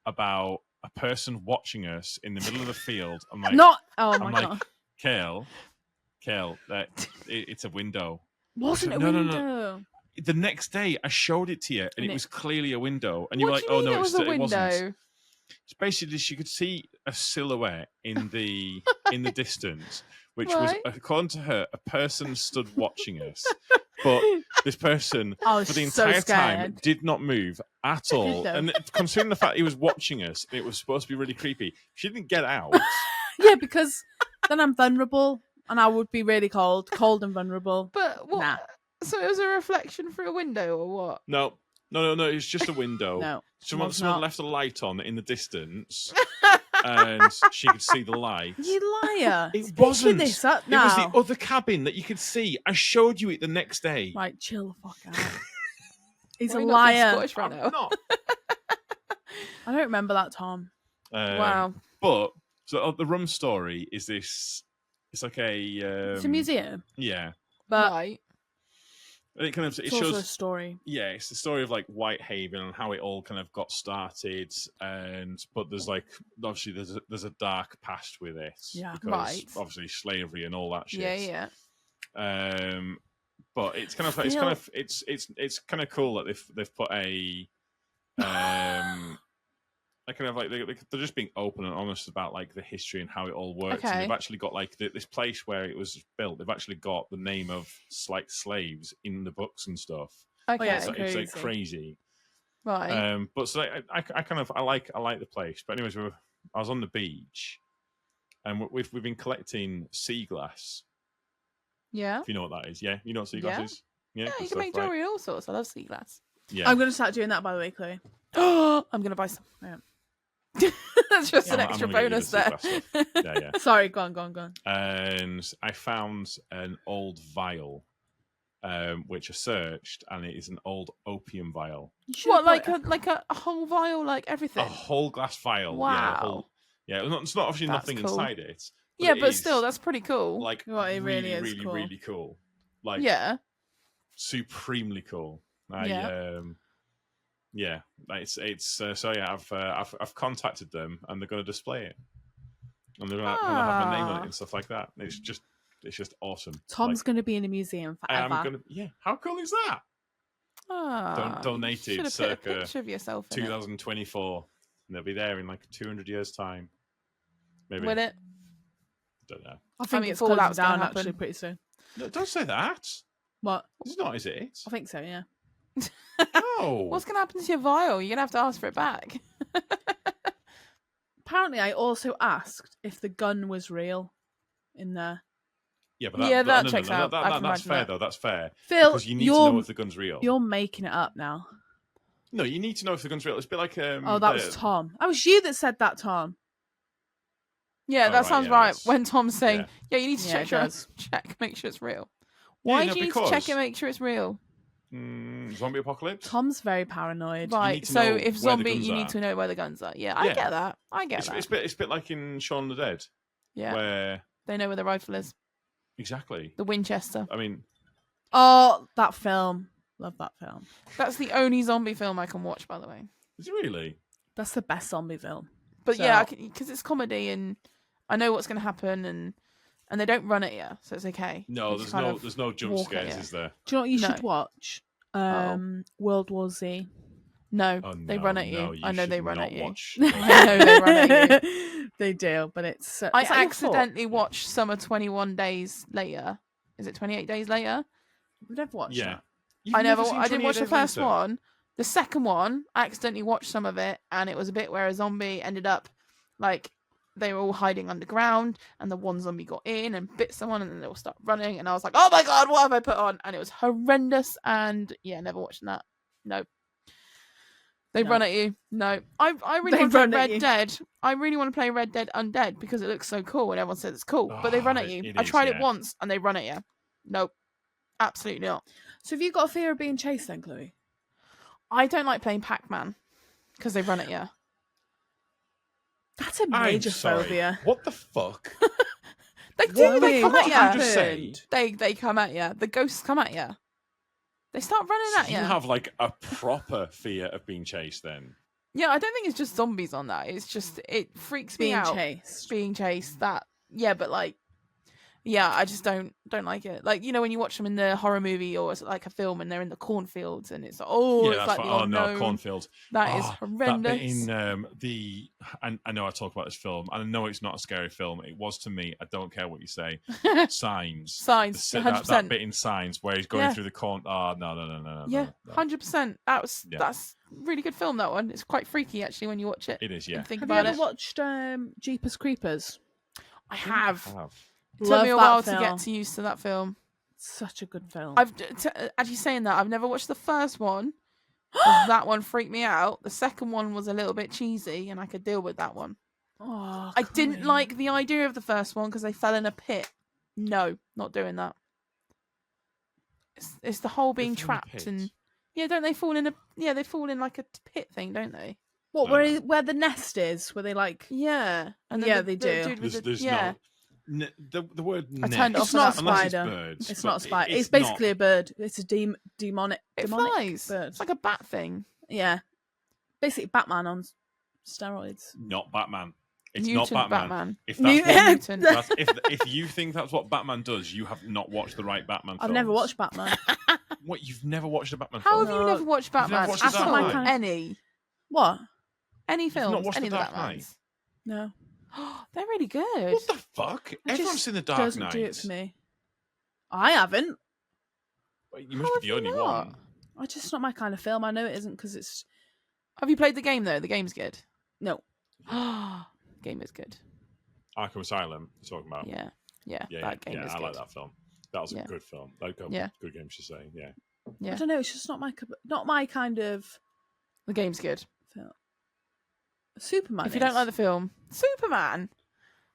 about a person watching us in the middle of the field. I'm like, Not. Oh I'm my like, god! Kayle, it's a window. Wasn't I it said, a no, window? no, no. The next day, I showed it to you, and it was clearly a window. And you were What like, do you "Oh mean no, it was a it wasn't." window? It's basically she could see a silhouette in the distance, which Right. was, according to her, a person stood watching us. But this person, I was for the so entire time, scared. did not move at all. though. And considering the fact he was watching us, it was supposed to be really creepy. She didn't get out. Yeah, because then I'm vulnerable, and I would be really cold and vulnerable. But what? Nah. So it was a reflection through a window, or what? No. It's just a window. No, Someone was not. left a light on in the distance, and she could see the light. You liar! It Picture wasn't. this up It now. was the other cabin that you could see. I showed you it the next day. Right, chill the fuck out. He's Why a not being liar. Scottish right I'm now? not. I don't remember that, Tom. Wow. But so the rum story is this. It's like a. It's a museum, Yeah. but Right. It kind of it it's also a shows. story. Yeah, it's the story of like Whitehaven and how it all kind of got started, but there's like obviously there's a dark past with it. Yeah. Because Right. obviously slavery and all that shit. Yeah. But it's kind of it's kind of cool that they've put a I kind of like they're just being open and honest about like the history and how it all works. And Okay. they've actually got like this place where it was built. They've actually got the name of like slaves in the books and stuff. Okay. yeah, It's like crazy. crazy. Right. But so I like the place. But anyways, I was on the beach, and we've been collecting sea glass. Yeah. If you know what that is, yeah, you know what sea glass Yeah. is. Yeah, Yeah, good you can stuff, make right? jewelry and all sorts. I love sea glass. Yeah, I'm going to start doing that, by the way, Chloe. I'm gonna buy some. Yeah. That's just Yeah, an I'm extra gonna get you bonus the there. sea glass yeah. Sorry, go on. And I found an old vial, which I searched, and it is an old opium vial. You should What, have like a whole vial, like everything? A whole glass vial. Wow. Yeah, it's not obviously That's nothing cool. inside it. Yeah, it but is, still, that's pretty cool. like Well, it really is really, cool. really cool. Like Yeah. supremely cool. Yeah, it's so yeah. I've contacted them, and they're going to display it, and they're going to have a name on it and stuff like that. It's just awesome. Tom's going to be in a museum forever. How cool is that? Donated Should have put a circa picture of yourself in it. 2024, and they'll be there in like 200 years' time. Maybe. Will it? Don't know. I think mean, it's closing Fallout's gonna down happen. actually pretty soon. No, don't say that. What? It's not, is it? I think so, yeah. No. What's going to happen to your vial? You're going to have to ask for it back. Apparently, I also asked if the gun was real in there. Yeah, but that checks out. I can that's imagine fair that. though. That's fair. Phil, Because you need to know if the gun's real. You're making it up now. No, you need to know if the gun's real. It's a bit like Oh, that was Tom. That was you that said that, Tom. Yeah, Oh, that right, sounds yeah, right. that's- When Tom's saying, yeah. yeah, you need to Yeah, check, it sure, does. make sure it's real. Yeah, Why no, do you need to check because- and make sure it's real? Zombie apocalypse. Tom's very paranoid. Right, to so know if where the zombie, guns you are. need to know where the guns are. Yeah, I Yeah. get that. I get It's that. a bit like in Shaun of the Dead, Yeah, where they know where the rifle is. exactly. The Winchester. I mean, Oh, that film. Love that film. That's the only zombie film I can watch, by the way. is it really? That's the best zombie film. But So- yeah, because it's comedy and I know what's going to happen and they don't run at you, so it's okay. No, You just there's kind of there's no jump walk at scares, you. is there? Do you know what you No. should watch? World War Z. No, Oh, they no, run at you. no, I know should they run not at you. watch I know they run at you. They do, but it's. I is that your accidentally watched Summer 21 Days Later. Is it 28 Days Later? fault? We've never watched Yeah. that. You've I never seen didn't 28 watch the Days first Later? one. The second one, I accidentally watched some of it, and it was a bit where a zombie ended up like they were all hiding underground, and the one zombie got in and bit someone, and then they all start running, and I was like, "Oh my god, what have I put on?" And it was horrendous, and yeah, never watching that. Nope. They No. run at you. No, I really They want to play run at Red you. Dead. I really want to play Red Dead Undead because it looks so cool and everyone says it's cool. But they run at you. It I is, tried it yeah. once and they run at you. Nope, absolutely not. So have you got a fear of being chased then, Chloe? I don't like playing Pac-Man because they run at you. That's a I'm major sorry. phobia. What the fuck? They do. They come What at have you. you just said? They come at you. The ghosts come at you. They start running So at you you. have like a proper fear of being chased then. Yeah, I don't think it's just zombies on that. It's just it freaks me Being out. chased. Being chased. That but like, yeah, I just don't like it. Like, you know, when you watch them in the horror movie or it's like a film and they're in the cornfields and it's it's that's like fine. the unknown. No, cornfields. That is horrendous. That bit in I know I talk about this film, and I know it's not a scary film. It was to me. I don't care what you say. Signs. Signs. That 100%. bit in Signs where he's going through the corn. Oh no. Yeah, no. 100%. That's really good film. That one. It's quite freaky actually when you watch it. It is. Yeah. And think Have you about ever it. watched Jeepers Creepers? I have. It took Love me a that while to film. get to used to that film. Such a good film. Actually saying that, I've never watched the first one. 'Cause that one freaked me out. The second one was a little bit cheesy, and I could deal with that one. Oh, I didn't Chloe. like the idea of the first one because they fell in a pit. No, not doing that. It's the whole being fell in a trapped pit? and don't they fall in a they fall in like a pit thing, don't they? What, where the nest is? Where they like... Yeah, and then Yeah, the they do. dude with There's yeah. no the word. I turned it nest, off It's not a unless it's spider. birds, It's but not a spider. It's not- basically a bird. It's a demonic It demonic flies. bird. It's like a bat thing. Yeah. Basically Batman on steroids. not Batman. It's Mutant not Batman. Batman. If that's Mutant. if you think that's what Batman does, you have not watched the right Batman. I've never films. watched Batman. What, you've never watched a Batman How film? have you No. never watched never Batman? watched At The Dark all? Knight? Any What? films? not watched Any The of the Dark Knight? Batmans? No. They're really good. What the fuck? It Everyone's just seen the Dark doesn't Knight. do it for me. I haven't. Well, you How must have be you the only not? one. I just not my kind of film. I know it isn't because it's Have you played the game though? The game's good. no. Game is good. Arkham Asylum. You're talking about? Yeah. yeah. That game is I good. like that film. That was a Yeah. good film. Good game to say. Yeah. Yeah. I don't know. It's just not my kind of The game's good. film. Superman. If you don't like the film, Superman.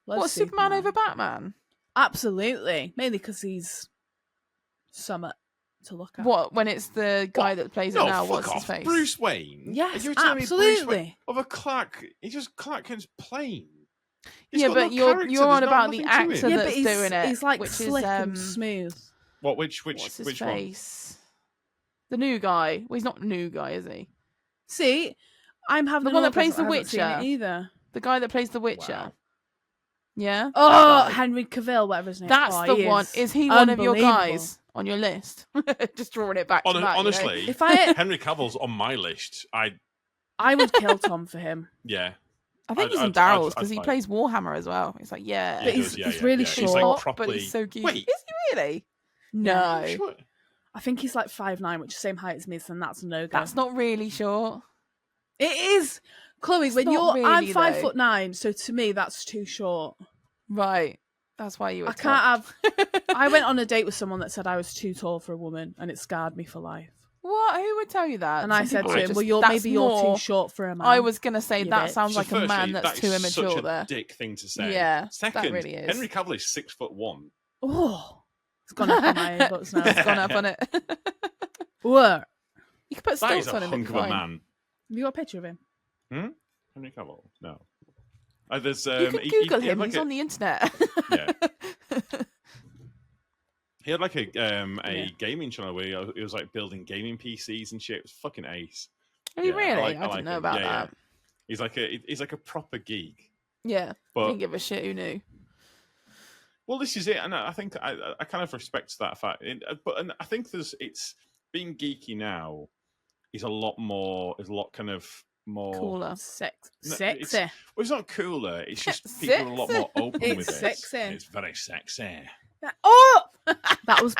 Love What's Superman over Batman? Absolutely, mainly because he's summer to look at. What? When it's the guy that plays it No, now? fuck What's off. his face? Bruce Wayne. Yes, You're telling me Bruce Wayne absolutely. of a Clark. He's just Clark Kent's plane. He's Yeah, got but no you're character, on there's about the nothing to actor him. Yeah, that's but he's, doing it. he's like which slick is and smooth. What? Which what's his one? face? The new guy. Well, he's not a new guy, is he? See, I'm having The a one that look, 'cause plays The I haven't seen it Witcher. either. The guy that plays the Witcher. Wow. Yeah. Oh, Guy. Henry Cavill, whatever his name. That's Oh, the he one. Is he one of your unbelievable. guys on your list? Just drawing it back to that, you know? Honestly, If I Henry Cavill's on my list. I would kill Tom for him. Yeah. I think he's in I'd Daryl's because he fight. plays Warhammer as well. It's like, yeah. But he he's really He's short, like Hot, properly. but he's so cute. Wait. Is he really? No. Sure. I think he's like 5'9", which is the same height as me, so that's a no-go. That's not really short. It is, Chloe. It's When not you're, I'm really, 5'9", so to me that's too short. Right. That's why you were I can't have. I went on a date with someone that said I was too tall for a woman, and it scarred me for life. What? Who would tell you that? And I Some said people to are him, just- "Well, that's you're more- too short for a man." I was gonna say You that bitch. sounds So like a man firstly, that's that too is immature such a there. dick thing to say. Yeah, that Second, really is. Henry Cavill is 6'1". Oh, it's gone up on my inbox now. It's gone up on it. What? You could put That is stilts a on him. hunk It'd of be a fine. man. Have you got a picture of him? Henry Cavill? No. There's You can he Google had him. like He's a- on the internet. Yeah. He had like a gaming channel where he was like building gaming PCs and shit. It was fucking ace. Are you Yeah, really? like- I, like didn't know him. about Yeah, that. He's like a proper geek. Yeah. But Didn't give a shit. Who knew? well, this is it, and I think I kind of respect that fact. But I think it's being geeky now is a lot kind of more Cooler. No, Sexy. Well, it's not cooler. It's just people are a lot more open It's with it. sexy. It's very sexy. Oh, that was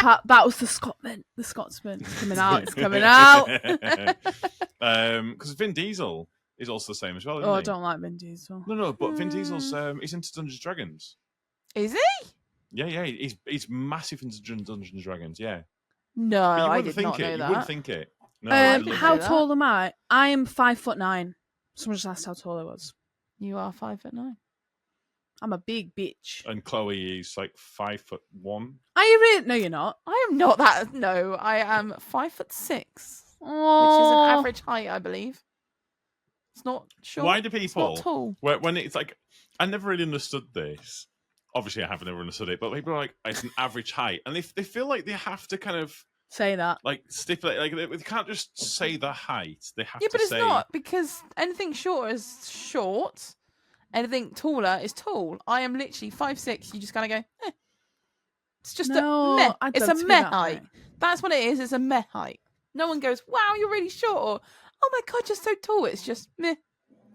the Scotsman. The Scotsman. It's coming out. It's coming out. Because Vin Diesel is also the same as well. Isn't Oh, he? I don't like Vin Diesel. No, but Vin Diesel's he's into Dungeons and Dragons. Is he? Yeah, he's massive into Dungeons and Dragons. Yeah, No, But you I wouldn't did not think know it. that. You wouldn't think it. No, I can love How do it. that. tall am I? I am 5'9". Someone just asked how tall I was. You are 5'9". I'm a big bitch. And Chloe is like 5'1". Are you really? No, you're not. I am not that. No, I am 5'6", which is an Oh, average height, I believe. It's not short. Why do It's not people tall. when it's like I never really understood this. Obviously, I haven't ever understood it, but people are like it's an average height, and if they feel like they have to kind of say that. like stipulate, like they can't just say the height. They have Yeah, to but it's say not, because anything shorter is short. Anything taller is tall. I am literally 5'6". You just kind of go, eh. It's just No, a meh. I'd It's love a to be meh that height. height. That's what it is. It's a meh height. No one goes, wow, you're really short. Or, oh my God, you're so tall. It's just meh.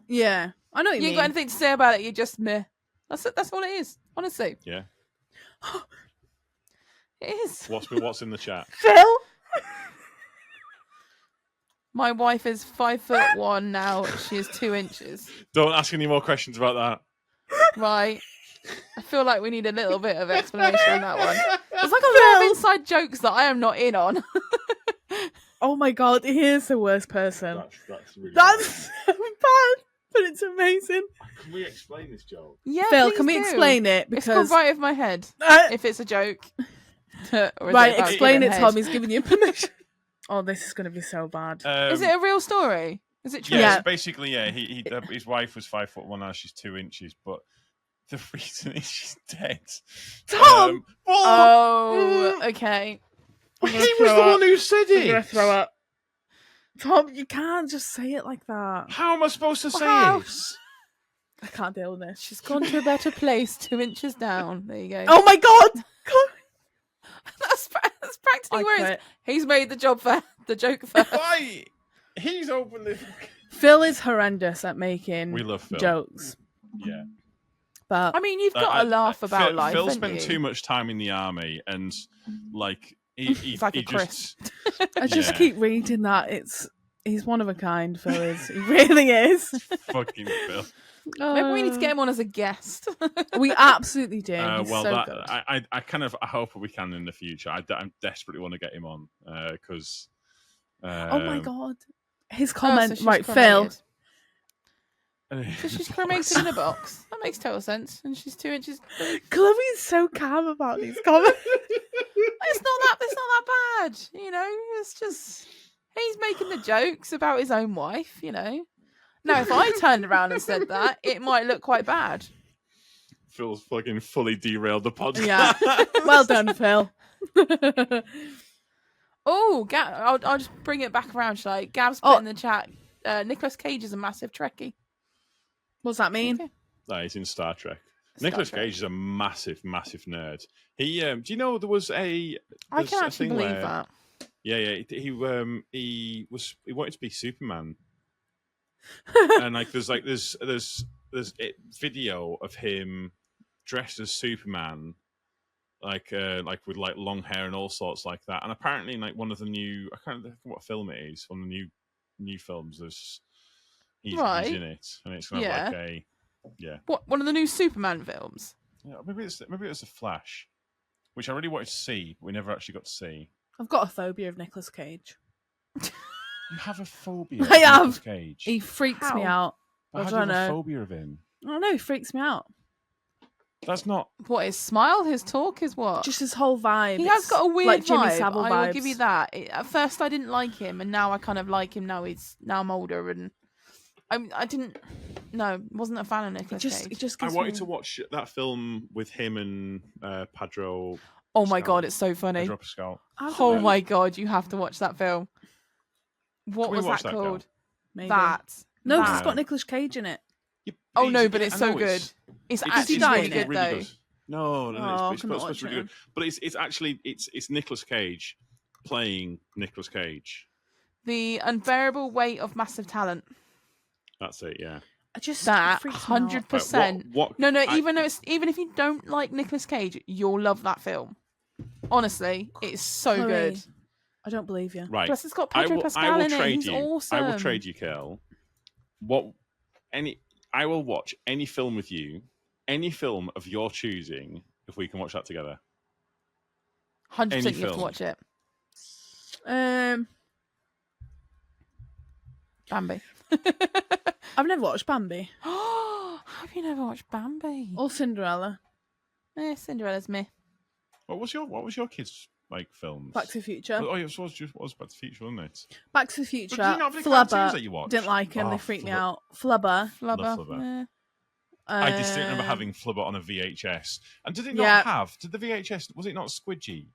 Yeah, I know what You you ain't got mean. anything to say about it. You're just meh. That's it. That's all it is. Honestly, yeah. it is. What's in the chat? Phil? My wife is 5'1" now. She is 2 inches. Don't ask any more questions about that. Right. I feel like we need a little bit of explanation on that one. There's like a lot of inside jokes that I am not in on. Oh my God, he is the worst person. That's really That's so bad, but it's amazing. Can we explain this joke? Yeah, Phil, please can we do. explain it? It's gone Because right over my head. Uh, If it's a joke. Or is right, it about explain giving it, head? Tom. He's giving you permission. Oh, this is going to be so bad. Is it a real story? Is it true? Yeah, Yeah. so basically, yeah. His wife was 5'1", now she's 2 inches, but the reason is she's dead. Tom! Oh, okay. I'm He gonna was throw the up. one who said I'm gonna it. throw up. Tom, you can't just say it like that. How am I supposed to say Wow. it? I can't deal with this. She's gone to a better place 2 inches down. There you go. Oh my God! That's practically I where quit. he's made the joke for. Why? He's opened this. Phil is horrendous at making We love Phil. jokes. Yeah. But I mean, you've got to laugh about life, Phil haven't spent you? too much time in the army, and like he It's like he a just I just Yeah. keep reading that. He's one of a kind, Phil is. He really is. fucking Phil. Maybe we need to get him on as a guest. We absolutely do. He's Well, so that good. I kind of I hope we can in the future. I desperately want to get him on because. Oh my God. His Oh, so comment. she's Right, Phil. cremated. So she's cremated in a box. That makes total sense. And she's 2 inches. Chloe's so calm about these comments. It's not that bad. You know, it's just he's making the jokes about his own wife. You know. Now, if I turned around and said that, it might look quite bad. Phil's fucking fully derailed the podcast. Yeah. Well done, Phil. Oh, I'll just bring it back around, shall I? Gab's put in the chat. Nicolas Cage is a massive Trekkie. What's that mean? Okay. No, he's in Star Trek. Star Nicolas Trek. Cage is a massive nerd. He, do you know there was I there's can a actually thing believe where- that. Yeah. He wanted to be Superman, and there's video of him dressed as Superman, like with like long hair and all sorts like that. And apparently, like one of the new, I can't think what film it is. One of the new films. He's Right. in it, and it's kind of Yeah. like a What, one of the new Superman films? yeah, maybe it's a Flash, which I really wanted to see, but we never actually got to see. I've got a phobia of Nicolas Cage. You have a phobia. I of have. Nicolas Cage. He freaks me How? out. How I do you don't have a know. phobia of him? I don't know, he freaks me out. That's not. What, his smile, his talk, his what? Just his whole vibe. He has It's got a weird like Jimmy vibe. Savile I will give you vibes. that. At first, I didn't like him, and now I kind of like him. Now I'm older, and I didn't. No, wasn't a fan of It Nicolas just Cage. gives I wanted me... to watch that film with him and Pedro. Oh my Pascal. God, it's so funny. Pedro Pascal. I don't Oh know. my God, you have to watch that film. What Can we was watch that that, Kel? called? Maybe. That. No, because that. it's got Nicolas Cage in it. Yeah, Oh no, he's- but yeah, it's I so know good. It's he actually die really in good it? though. No, Oh, it's I cannot supposed to be watch really it. good. But it's actually it's Nicolas Cage playing Nicolas Cage. The Unbearable Weight of Massive Talent. That's it. Yeah. I just That freaks me out. 100%. What? No, I- even if you don't like Nicolas Cage, you'll love that film. Honestly, it's so Chloe, good. I don't believe you. Right. Plus, it's got I Pedro will Pascal in it. trade He's you. awesome. I will trade you, Kayle. I will watch any film with you, any film of your choosing, if we can watch that together. 100% you any have to film. watch it. Bambi. I've never watched Bambi Have you never watched Bambi? or Cinderella. Cinderella's me. What was your kids' like films? Back to the Future. Oh, yeah, it was Back to the Future, wasn't it? Back to the Future. But did you not have any cartoons that you Flubber. watched? Didn't like them. Oh, They freaked me Flubber. out. Flubber. Flubber. Flubber. I distinctly remember having Flubber on a VHS. And did it not Yeah. have? Did the VHS? Was it not Squidgy?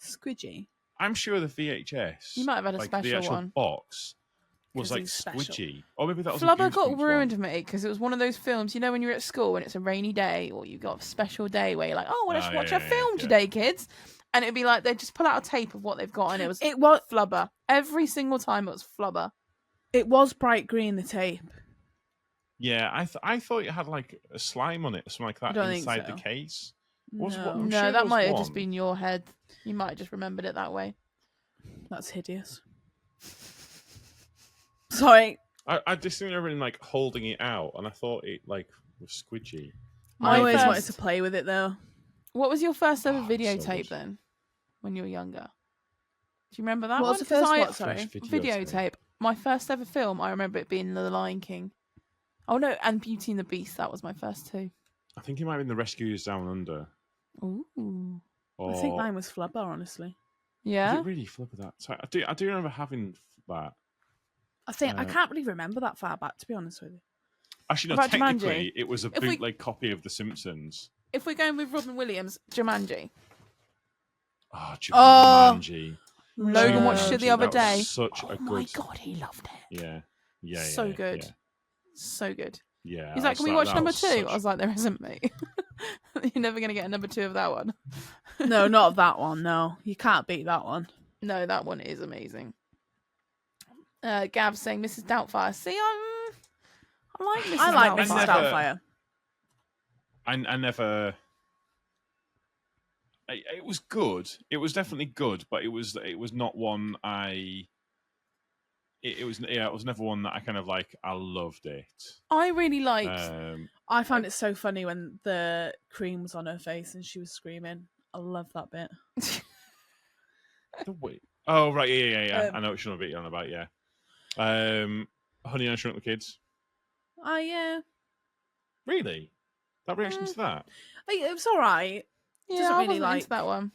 Squidgy. I'm sure the VHS. You might have had a like special the actual one. box was 'Cause like he's special. Squidgy, or maybe that was a Flubber got Goosebumps ruined one. for me because it was one of those films, you know, when you're at school and it's a rainy day or you've got a special day where you're like, oh, let's watch a film today, kids. And it'd be like, they'd just pull out a tape of what they've got and it was Flubber. Every single time it was Flubber. It was bright green, the tape. Yeah, I thought it had like a slime on it, or something like that don't think inside so. the case. No, I'm No, sure that was might have one. just been your head. You might have just remembered it that way. that's hideous. Sorry. I distinctly remember like holding it out, and I thought it like was squidgy. I always first- wanted to play with it though. What was your first ever Oh, so videotape good. then, when you were younger? Do you remember that What one? was the 'Cause first I- what, sorry? First videotape. My first ever film, I remember it being The Lion King. Oh no, and Beauty and the Beast. That was my first two. I think it might have been the Rescuers Down Under. Ooh. Or... I think mine was Flubber, honestly. Was Yeah. it really Flubber that? So I do remember having that. I think I Uh, can't really remember that far back, to be honest with you. Actually, no. About Technically, Jumanji? it was a If we- bootleg copy of The Simpsons. If we're going with Robin Williams, Jumanji. Oh, Oh. Jumanji. Logan watched it the Jumanji, other that day. was Such a Oh good. my god, he loved it. Yeah. So yeah, good. Yeah. So good. Yeah, He's like, can we watch number 2? such- I was like, there isn't, mate. You're never going to get a number 2 of that one. No, not of that one, no. You can't beat that one. No, that one is amazing. Gav saying Mrs. Doubtfire. See, I like Mrs. I like Doubtfire. Mrs. never- Doubtfire. I never. It was good. It was definitely good, but it was not one I. It was never one that I kind of like. I loved it. I really liked. I found it so funny when the cream was on her face and she was screaming. I love that bit. Wait. Oh right, yeah. Um, I know what you're on about. Yeah. Honey, I Shrunk the Kids. Oh, yeah. Really? That reaction to that? It was all right. yeah, doesn't I really wasn't like- into that one.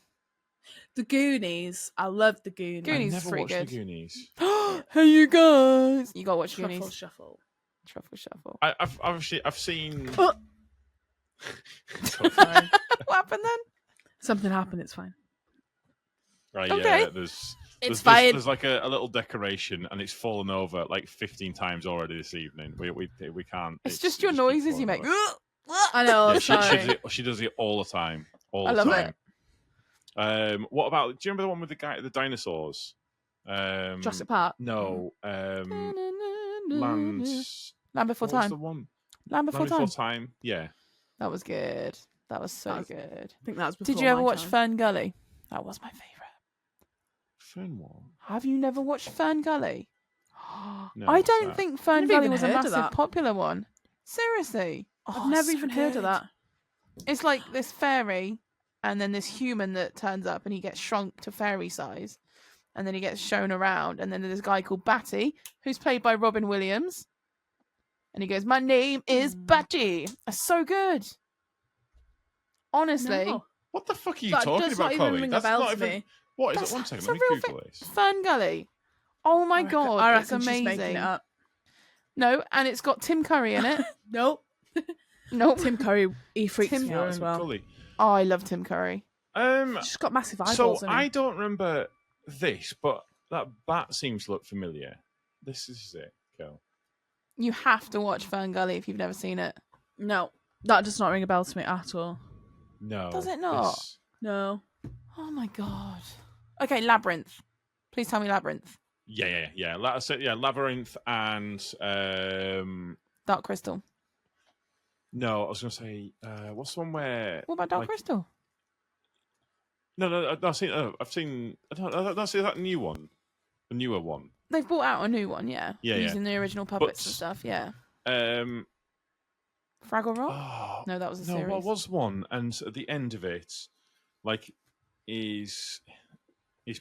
The Goonies. I love the Goonies. Goonies I is never pretty watched good. the Goonies. Hey, you guys! You gotta watch Truffle Goonies. Shuffle. Truffle Shuffle. I've seen. Oh. What happened then? Something happened. It's fine. Right, Okay. yeah. There's fine. there's like a little decoration, and it's fallen over like 15 times already this evening. We can't. It's just your it keeps noises you falling make. over. I know. Yeah, sorry. she does it all the time. All I the love time. it. What about? Do you remember the one with the dinosaurs? Jurassic Park. No. Lands. Land Before What was Time. the one? Land Before Land Time. Yeah. That was good. That was so That was- good. I think that was before Did you ever my watch time. Fern Gully? That was my favourite. Fernwell. Have you never watched Fern Gully? No, I what's don't that? think Fern Never Gully even was a heard of massive that. popular one. Seriously. I've never so even heard good. of that. It's like this fairy and then this human that turns up and he gets shrunk to fairy size. And then he gets shown around. And then there's this guy called Batty, who's played by Robin Williams. And he goes, my name is Batty. That's so good. Honestly. No. What the fuck are you That talking does about, not even Chloe? ring a That's bell not to even. me. What is That's- it? One second. it's Let a me real Google this. Fern Gully. Oh my I reckon- god, I it's reckon she's amazing. making it up. No, and it's got Tim Curry in it. Nope. Nope. Tim Curry, he freaks Tim- me out as Fern well. Gully. Oh, I love Tim Curry. She's got massive eyeballs. So isn't I he? don't remember this, but that bat seems to look familiar. This is it, Kel. You have to watch Fern Gully if you've never seen it. No, that does not ring a bell to me at all. No. Does it not? this- No. Oh my god. Okay, Labyrinth. Please tell me Labyrinth. Yeah. Labyrinth and Dark Crystal. no, I was gonna say what's the one where? What about Dark like- Crystal? No, I've seen. I don't see that new one, the newer one. They've brought out a new one, yeah. Yeah. Using the original puppets and But- stuff, yeah. Um, Fraggle Rock? oh, No, that was a no, series. what was one? And at the end of it, like, his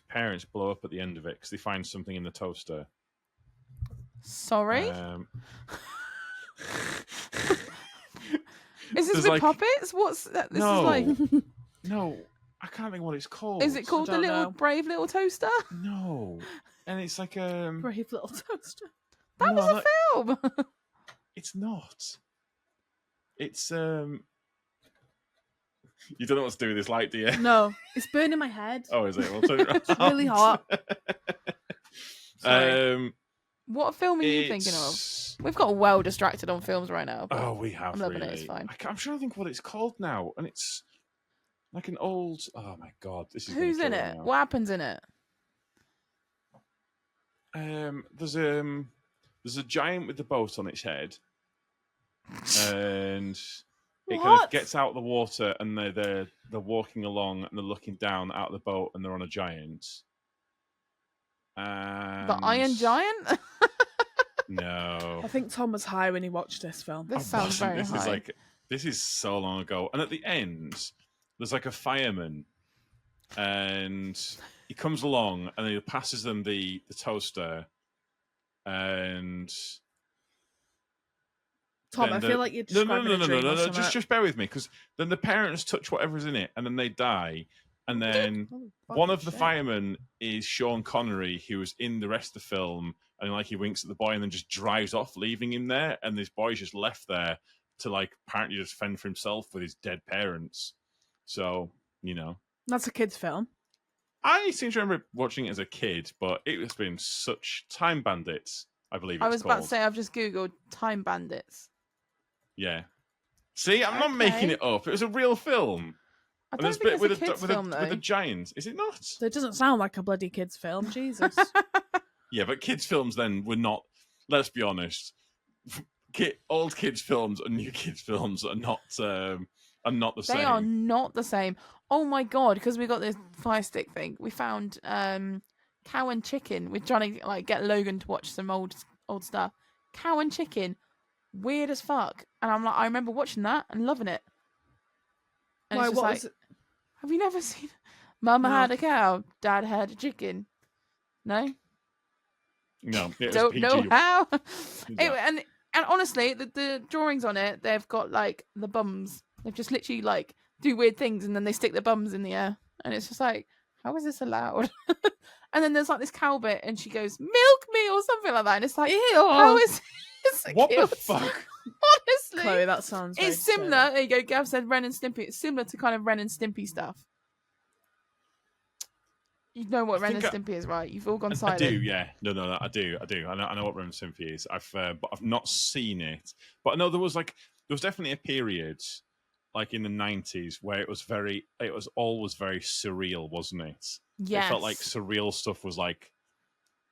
parents blow up at the end of it because they find something in the toaster. Sorry? Is this there's with like- puppets? What's that? This no, is like. no, I can't think what it's called. Is it called the don't little know. brave little toaster? No, and it's like Brave little toaster. That no, was not- a film. It's not. It's You don't know what to do with this light, do you? No, it's burning my head. Oh, is it? Well, turn it It's really around. hot. Sorry. What film are you thinking of? It's- We've got well distracted on films right now. But Oh, we have. I'm loving really. it, it's fine. I'm trying to think what it's called now, and it's like an old. Oh my god, this is. gonna who's in kill me it? now. What happens in it? There's a giant with the boat on its head, and it kind of What? gets out of the water, and they're walking along, and they're looking down out of the boat, and they're on a giant. And... The Iron Giant? No. I think Tom was high when he watched this film. This I sounds wasn't. very This high. is like this is so long ago. And at the end, there's like a fireman, and he comes along and he passes them the toaster, and Tom, then I feel like you're no, describing a dream or something. just bear with me, because then the parents touch whatever's in it, and then they die, and then Oh, one of fucking the shit. firemen is Sean Connery, who was in the rest of the film, and like he winks at the boy and then just drives off, leaving him there, and this boy's just left there to like apparently just fend for himself with his dead parents. So, you know. That's a kid's film. I seem to remember watching it as a kid, but it has been such Time Bandits, I believe it's I was called. about to say, I've just Googled Time Bandits. Yeah. See, I'm not making Okay. it up. It was a real film. I And don't there's think it's a with kid's film, with a though. giant. Is it not? So it doesn't sound like a bloody kid's film. Jesus. Yeah, but kids' films then were not. Let's be honest. Old kids' films and new kids' films are not the same. They are not the same. Oh my god! Because we got this Fire Stick thing, we found Cow and Chicken. We're trying to like get Logan to watch some old stuff. Cow and Chicken, weird as fuck. And I'm like, I remember watching that and loving it. And Why? it's just What like, was it? have you never seen? Mama No. had a cow, Dad had a chicken. No, No, it was don't PG. know how. Yeah. Anyway, and honestly, the drawings on it, they've got like the bums. They've just literally like do weird things and then they stick their bums in the air, and it's just like, how is this allowed? And then there's like this cow bit, and she goes, "Milk me" or something like that, and it's like, Ew. how is this? What the cute? fuck? Honestly, Chloe, that sounds very it's similar. There you go. Gav said Ren and Stimpy. It's similar to kind of Ren and Stimpy stuff. You know what I Ren and think Stimpy is, right? You've all gone I silent. do, yeah. No, I do. I know what Ren and Stimpy is. But I've not seen it. But I know there was definitely a period, like in the 90s, where it was always very surreal, wasn't it? Yes. It felt like surreal stuff was like,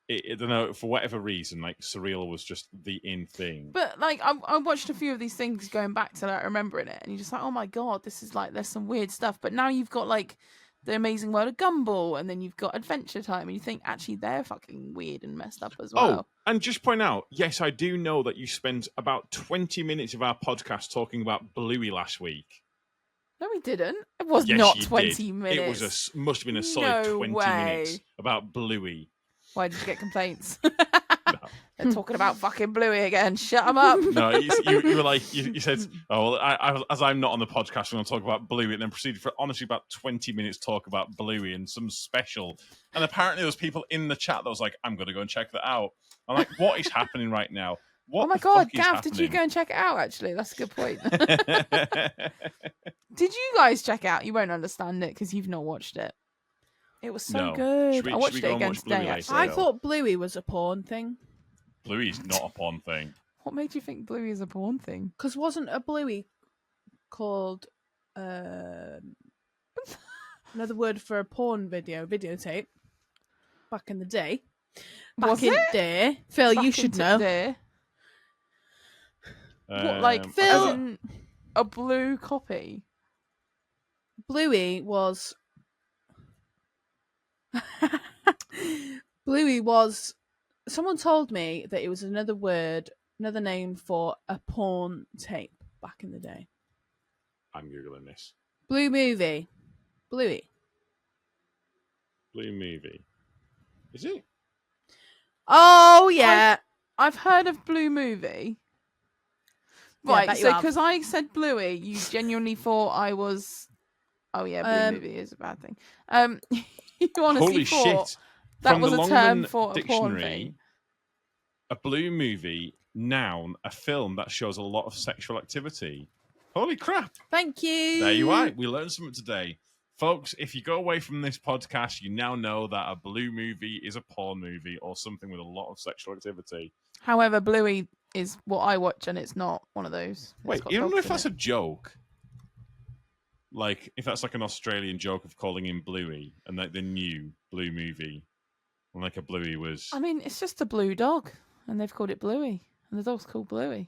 I don't know, for whatever reason, like surreal was just the in thing. But like I watched a few of these things going back to like remembering it, and you're just like, oh my god, this is like there's some weird stuff. But now you've got like the Amazing World of Gumball, and then you've got Adventure Time, and you think actually they're fucking weird and messed up as well. Oh, and just point out, yes, I do know that you spent about 20 minutes of our podcast talking about Bluey last week. No, we didn't. It was Yes, not you 20 did. minutes. It was must have been a solid No 20 way. minutes about Bluey. Why did you get complaints? They're talking about fucking Bluey again. Shut them up. No, you were like, you said, oh, well, as I'm not on the podcast, I'm going to talk about Bluey, and then proceeded for honestly about 20 minutes talk about Bluey and some special. And apparently there was people in the chat that was like, I'm going to go and check that out. I'm like, what is happening right now? What Oh my the god, fuck is Gav, did you happening? go and check it out? Actually, that's a good point. Did you guys check it out? You won't understand it because you've not watched it. It was so No. good. Should we- I watched should we it go and again watch today. Bluey Actually, later? I thought Bluey was a porn thing. Bluey's not a porn thing. what made you think Bluey is a porn thing? Because wasn't a Bluey called another word for a porn videotape back in the day? Back Was in it? day. Phil, Back you should into know. there. What, like I Phil- as in a blue copy? Bluey was Bluey was someone told me that it was another word, another name for a porn tape back in the day. I'm googling this. Blue movie. Bluey. Blue movie. Is it? Oh yeah. I've heard of Blue Movie. Yeah, I Right, bet you so have. because I said Bluey, you genuinely thought I was. Oh yeah, Blue Movie is a bad thing. You honestly Holy thought shit! that From was the a term Longman for a porn Dictionary, thing. a blue movie, noun, a film that shows a lot of sexual activity. Holy crap! Thank you. There you are. We learned something today. Folks, if you go away from this podcast, you now know that a blue movie is a porn movie or something with a lot of sexual activity. However, Bluey is what I watch, and it's not one of those. Wait, you don't know if that's a joke? Like, if that's like an Australian joke of calling him Bluey and like the new blue movie. And like a Bluey was. I mean, it's just a blue dog, and they've called it Bluey, and the dog's called Bluey.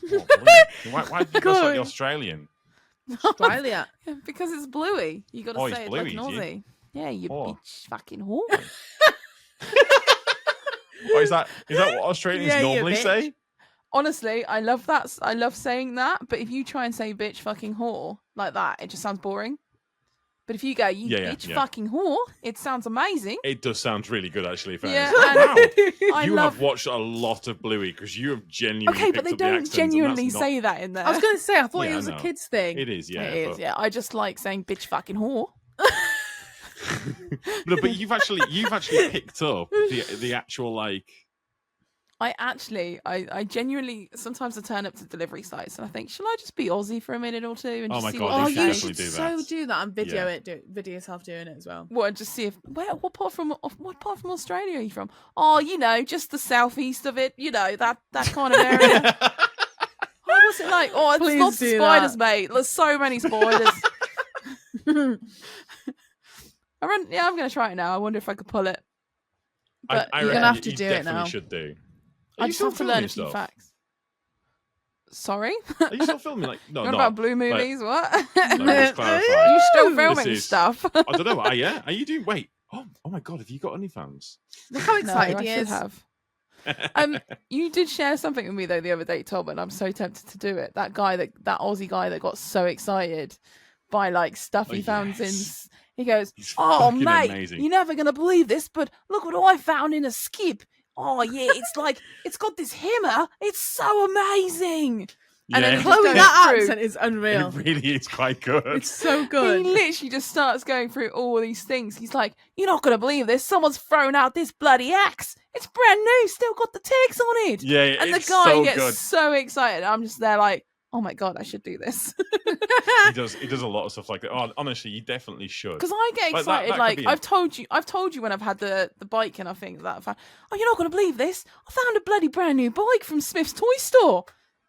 Oh, Bluey. Why did you go like Good. the Australian? Australia. Yeah, because it's Bluey. You got to Oh, say it's it like Bluey, an is it? Aussie. Yeah, you Oh. bitch fucking whore. Oh, is that what Australians Yeah, you normally bitch. say? Honestly, I love that. I love saying that. But if you try and say bitch fucking whore like that, it just sounds boring. But if you go, you Yeah, bitch yeah. fucking whore, it sounds amazing. It does sound really good, actually. Yeah, Wow. I You love. have watched a lot of Bluey because you have genuinely. Okay, but picked they up the don't accent, and genuinely that's not- say that in there. I was going to say, I thought Yeah, it I was a know. kid's thing. It is, yeah. it is, but, yeah. I just like saying bitch fucking whore. but you've actually picked up the actual like. I genuinely sometimes I turn up to delivery sites and I think, shall I just be Aussie for a minute or two and Oh just my see God, what Oh, you they you should say? should definitely do so that. do that and video Yeah. video yourself doing it as well. What, and just see if what part from Australia are you from? Oh, just the southeast of it, that kind of area. Oh, what's it like? Oh, it's Please lots of do spiders, that. mate. There's so many spiders. I'm gonna try it now. I wonder if I could pull it. But I You're reckon gonna have to you do it definitely now. should do. I Are you just still have to learn filming a few stuff? facts. Sorry? Are you still filming? Like, no, What not about blue movies? What? Let me just clarify. Are you still This filming is- stuff? I don't know. Yeah. Are you doing? Wait. Oh my God. Have you got OnlyFans? Look how No, excited I he should is. have. You did share something with me though the other day, Tom, and I'm so tempted to do it. That Aussie guy that got so excited by like stuff he found in. yes. He goes, He's "Oh fucking mate, amazing. you're never gonna believe this, but look what I found in a skip. Oh yeah, it's like it's got this hammer. It's so amazing." And then Yeah. he just Chloe, goes that through- accent is unreal. It really is quite good. It's so He good. literally just starts going through all these things. He's like, "You're not gonna believe this. Someone's thrown out this bloody axe. It's brand new, still got the tags on it." Yeah, And it's the guy so gets good. so excited. I'm just there like, "Oh my God, I should do this." He does a lot of stuff like that. Oh, honestly, you definitely should. Because I get Like, that excited. could Like be I've told you when I've had the bike and I think that I found, "Oh, you're not gonna believe this. I found a bloody brand new bike from Smith's toy store.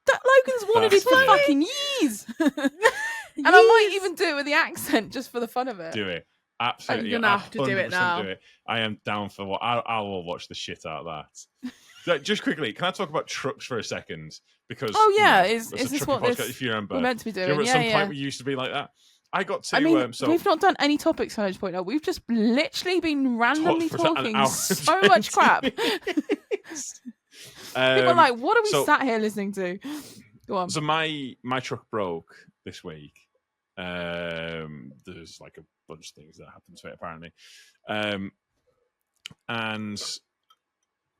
That Logan's wanted it That's for funny. fucking years." And I might even do it with the accent just for the fun of it. Do it. Absolutely. You're gonna have to do it 100% now. Do it. I am down for what I will watch the shit out of that. Just quickly, can I talk about trucks for a second? Because Oh, yeah, it's is a this trucking what podcast, this- if you remember. We're meant to be Do you doing. remember at Yeah, some yeah. point we used to be like that? I got to I mean, so we've not done any topics. Can I just point out? We've just literally been randomly for an talking hour so and much 20 crap. minutes. People are like, "What are we so- sat here listening to?" Go on. So my truck broke this week. There's like a bunch of things that happened to it apparently, and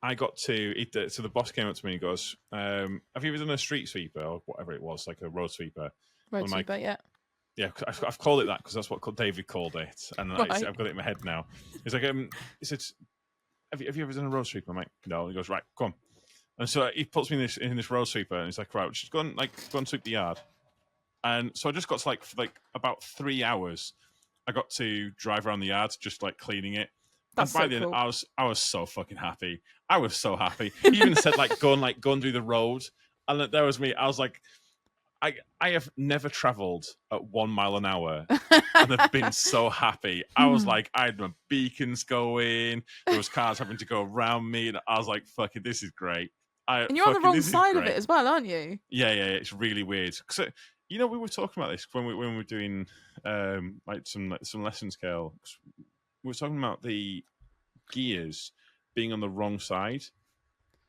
I got to it. So the boss came up to me and goes, "Have you ever done a street sweeper or whatever it was, like a road sweeper?" Road on my- sweeper, yeah. Yeah, I've called it that because that's what David called it, and Right. I've got it in my head now. He's like, he said, "Have you ever done a road sweeper?" I'm like, "No." He goes, "Right, come on." And so he puts me in this road sweeper, and he's like, "Right, just go and sweep the yard." And so I just got to for about 3 hours. I got to drive around the yard, just like cleaning it. That's and by so the end, cool. I was so fucking happy. I was so happy. He even said go and do the road, and there was me. I was like, I have never travelled at 1 mile an hour and I've been so happy. I was like, I had my beacons going. There was cars having to go around me, and I was like, "Fuck it, this is great." And you're on the wrong side of it as well, aren't you? Yeah, it's really weird. So, we were talking about this when we were doing some lessons, Kayle. We were talking about the gears being on the wrong side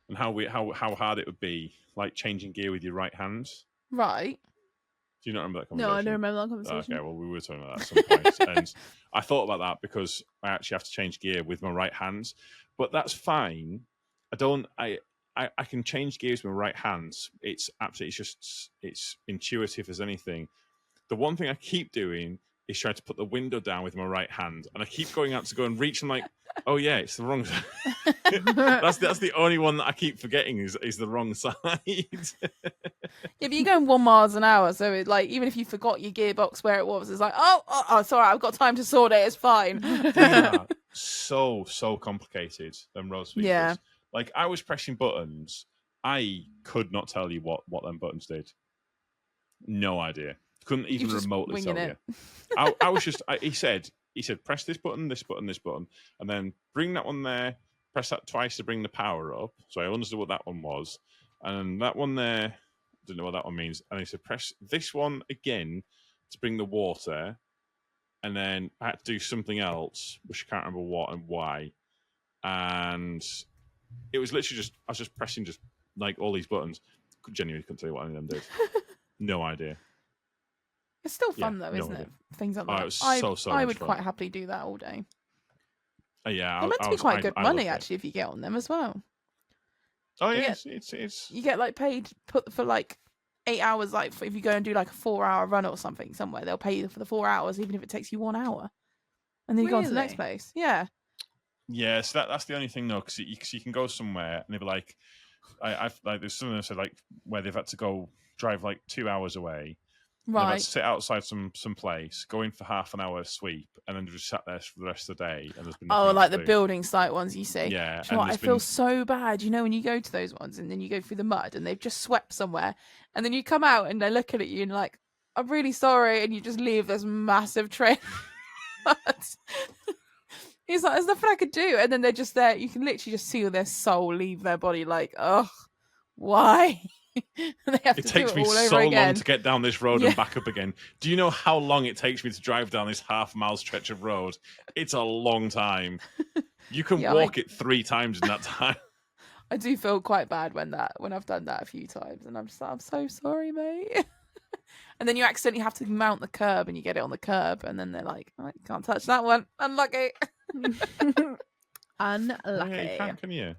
and how hard it would be, like changing gear with your right hand. Right. Do you not remember that No, conversation? I don't remember that conversation. Okay, well, we were talking about that at some point. And I thought about that because I actually have to change gear with my right hand. But that's fine. I can change gears with my right hand. It's absolutely it's intuitive as anything. The one thing I keep doing is try to put the window down with my right hand, and I keep going out to go and reach. And like, oh yeah, it's the wrong side. that's the only one that I keep forgetting is the wrong side. If you're going 1 mile an hour, so it, like even if you forgot your gearbox where it was, it's like, oh, sorry, I've got time to sort it. It's fine. They are so complicated. Them road speakers. Yeah. Like I was pressing buttons. I could not tell you what them buttons did. No idea. Couldn't even remotely tell you. I was just. He said, press this button, this button, this button, and then bring that one there. Press that twice to bring the power up. So I understood what that one was, and that one there, didn't know what that one means. And he said, press this one again to bring the water, and then I had to do something else, which I can't remember what and why. And it was literally just I was just pressing just like all these buttons. Genuinely couldn't tell you what any of them did. No idea. It's still fun though, isn't it? Things like that. It was so I much would fun. quite happily do that all day. Yeah, They're meant to be quite good money actually if you get on them as well. Oh yeah, it's you get like paid for like 8 hours. Like if you go and do like a 4-hour run or something somewhere, they'll pay you for the 4 hours, even if it takes you 1 hour, and then you go on to the next place. Yeah. Yeah, so that's the only thing though, because you can go somewhere and they'll be like, I've like there's something that said like where they've had to go drive like 2 hours away. Right. They've had to sit outside some place, go in for half an hour sweep, and then just sat there for the rest of the day. And there's been like the building site ones you see. Yeah. You know what? I feel so bad. You know when you go to those ones and then you go through the mud and they've just swept somewhere, and then you come out and they're looking at you and like, I'm really sorry, and you just leave this massive trail. He's like, there's nothing I could do, and then they're just there. You can literally just see their soul leave their body. Like, oh, why? And they have it to takes do it me all over so again. long to get down this road and back up again. Do you know how long it takes me to drive down this half-mile stretch of road? It's a long time. You can walk it 3 times in that time. I do feel quite bad when I've done that a few times, and I'm just like, I'm so sorry, mate. And then you accidentally have to mount the curb, and you get it on the curb, and then they're like, I can't touch that one. Unlucky. Unlucky. Yeah, you can't, can you?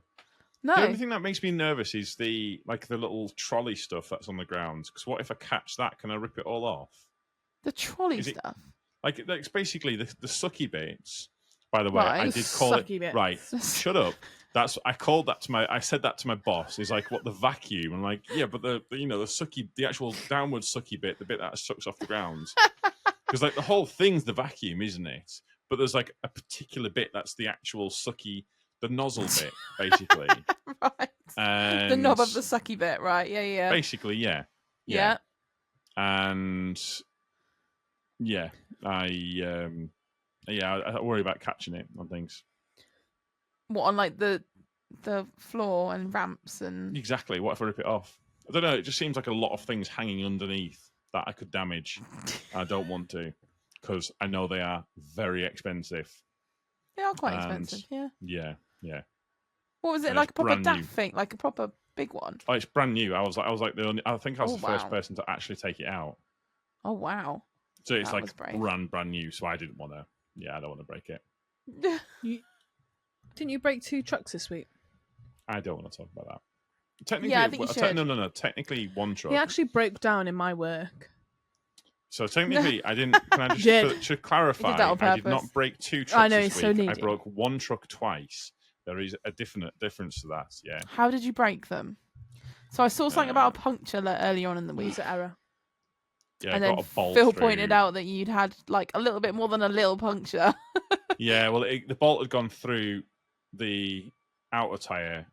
No. The only thing that makes me nervous is the little trolley stuff that's on the ground. Because what if I catch that? Can I rip it all off? The trolley stuff. Like it's basically the sucky bits. By the way, Right. I did call it Sucky bits. right. Shut up. I called that to I said that to my boss. He's like, "What, the vacuum?" I'm like, "Yeah, but the sucky, the actual downward sucky bit, the bit that sucks off the ground." Because like the whole thing's the vacuum, isn't it? But there's like a particular bit that's the actual sucky, the nozzle bit, basically. Right. And the knob of the sucky bit, right? Yeah. Basically, yeah. And yeah, I worry about catching it on things. What, on like the floor and ramps and Exactly. What if I rip it off? I don't know. It just seems like a lot of things hanging underneath that I could damage. I don't want to, because I know they are very expensive. They are quite expensive. Yeah. Yeah. What was it, And like a it's proper brand new. daft thing, like a proper big one? Oh, it's brand new. I was like I think I was Oh, the first wow. person to actually take it out. Oh wow. So it's That was like brave. brand new. So I didn't want to. Yeah, I don't want to break it. Didn't you break 2 trucks this week? I don't want to talk about that. Technically, Yeah, I think you should. No. Technically, one truck. He actually broke down in my work. So technically, I didn't. Can I just to clarify? that on I did not purpose. break 2 trucks I know, this it's so week. I needy. broke 1 truck twice. There is a difference to that. Yeah. How did you break them? So I saw something about a puncture earlier on in the week. User error. Yeah, And I then got a bolt Phil through. pointed out that you'd had like a little bit more than a little puncture. Yeah, well, the bolt had gone through the outer tire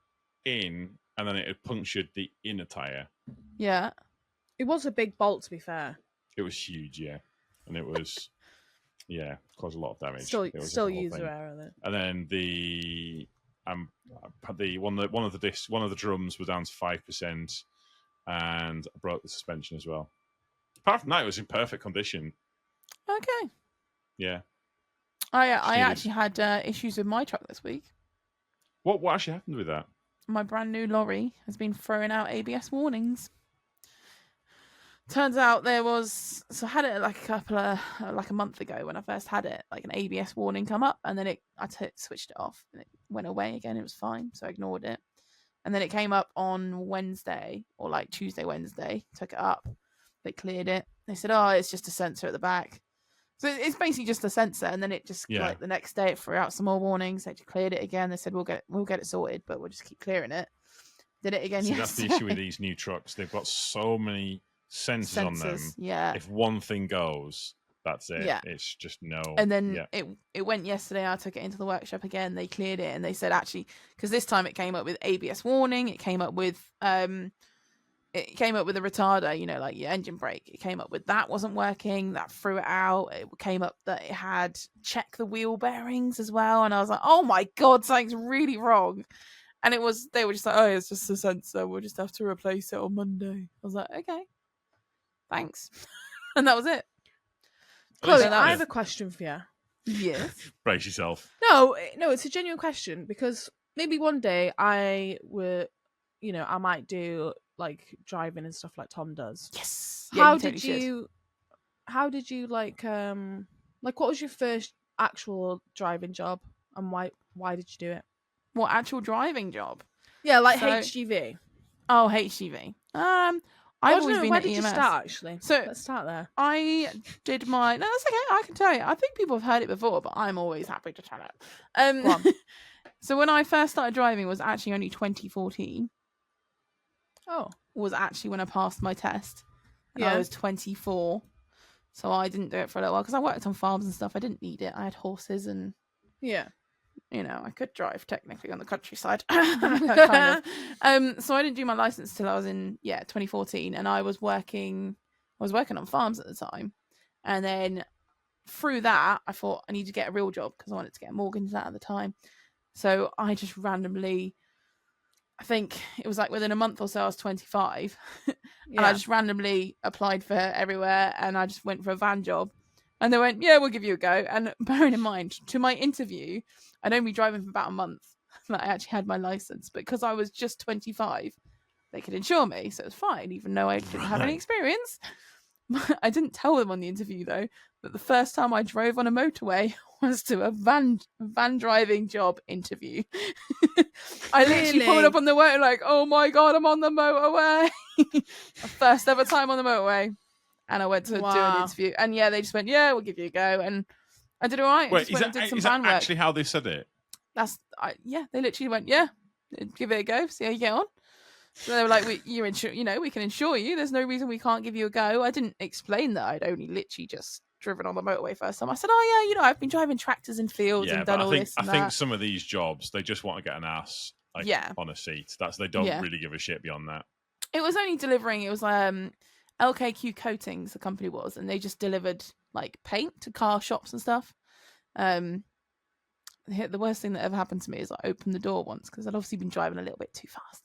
in, and then it had punctured the inner tire. Yeah. It was a big bolt, to be fair. It was huge, yeah, and it was, caused a lot of damage. Still It was still the whole user thing. error though. And then the one of the drums was down to 5%, and I broke the suspension as well. Apart from that, it was in perfect condition. Okay. Yeah. I Jeez. actually had issues with my truck this week. What actually happened with that? My brand new lorry has been throwing out ABS warnings. Turns out I had it like a month ago when I first had it, like an ABS warning come up, and then I switched it off and it went away again. It was fine, so I ignored it. And then it came up on Wednesday or like Tuesday, Wednesday. Took it up. They cleared it. They said, "Oh, it's just a sensor at the back." So it's basically just a sensor, and then it just like the next day it threw out some more warnings. They cleared it again. They said we'll get it sorted, but we'll just keep clearing it. Did it again yesterday. That's the issue with these new trucks. They've got so many sensors on them. Yeah. If one thing goes, that's it. Yeah. It's just no. And then it went yesterday. I took it into the workshop again. They cleared it, and they said actually, because this time it came up with ABS warning. It came up with a retarder, you know, like your engine brake. It came up with that wasn't working. That threw it out. It came up that it had check the wheel bearings as well. And I was like, oh my God, something's really wrong. And they were just like, oh, it's just a sensor. We'll just have to replace it on Monday. I was like, okay, thanks. And that was it. Chloe, I have a question for you. Yes. Brace yourself. No, it's a genuine question, because maybe one day I might do like driving and stuff like Tom does. Yes. How did you like what was your first actual driving job, and why did you do it? What actual driving job? Yeah, like HGV. Oh, HGV. I've always been where at did EMS. You start, actually? So let's start there. I did my. No, that's okay. I can tell you. I think people have heard it before, but I'm always happy to tell it. Go on. So when I first started driving was actually only 2014. Oh, was actually when I passed my test. And yeah. I was 24, so I didn't do it for a little while because I worked on farms and stuff. I didn't need it. I had horses and I could drive technically on the countryside. kind of. So I didn't do my license till I was in 2014, and I was working on farms at the time, and then through that I thought I need to get a real job because I wanted to get a mortgage at the time. So I just randomly, I think it was like within a month or so I was 25 and I just randomly applied for everywhere, and I just went for a van job, and they went, yeah, we'll give you a go. And bearing in mind, to my interview, I'd only been driving for about a month that I actually had my license, but because I was just 25 they could insure me, so it was fine even though I didn't have any experience. I didn't tell them on the interview though that the first time I drove on a motorway was to a van driving job interview. I literally pulled up on the motorway like, oh my God, I'm on the motorway. First ever time on the motorway. And I went to do an interview, and they just went, yeah, we'll give you a go. And I did all right. Wait, is that actually how they said it? They literally went, yeah, give it a go, see how you get on. So they were like, we can insure you. There's no reason we can't give you a go. I didn't explain that I'd only literally just driven on the motorway first time. I said, oh yeah, I've been driving tractors in fields and done all this and I think some of these jobs, they just want to get an ass on a seat. They don't really give a shit beyond that. It was only delivering. It was LKQ Coatings, the company was, and they just delivered like paint to car shops and stuff. The worst thing that ever happened to me is I opened the door once because I'd obviously been driving a little bit too fast.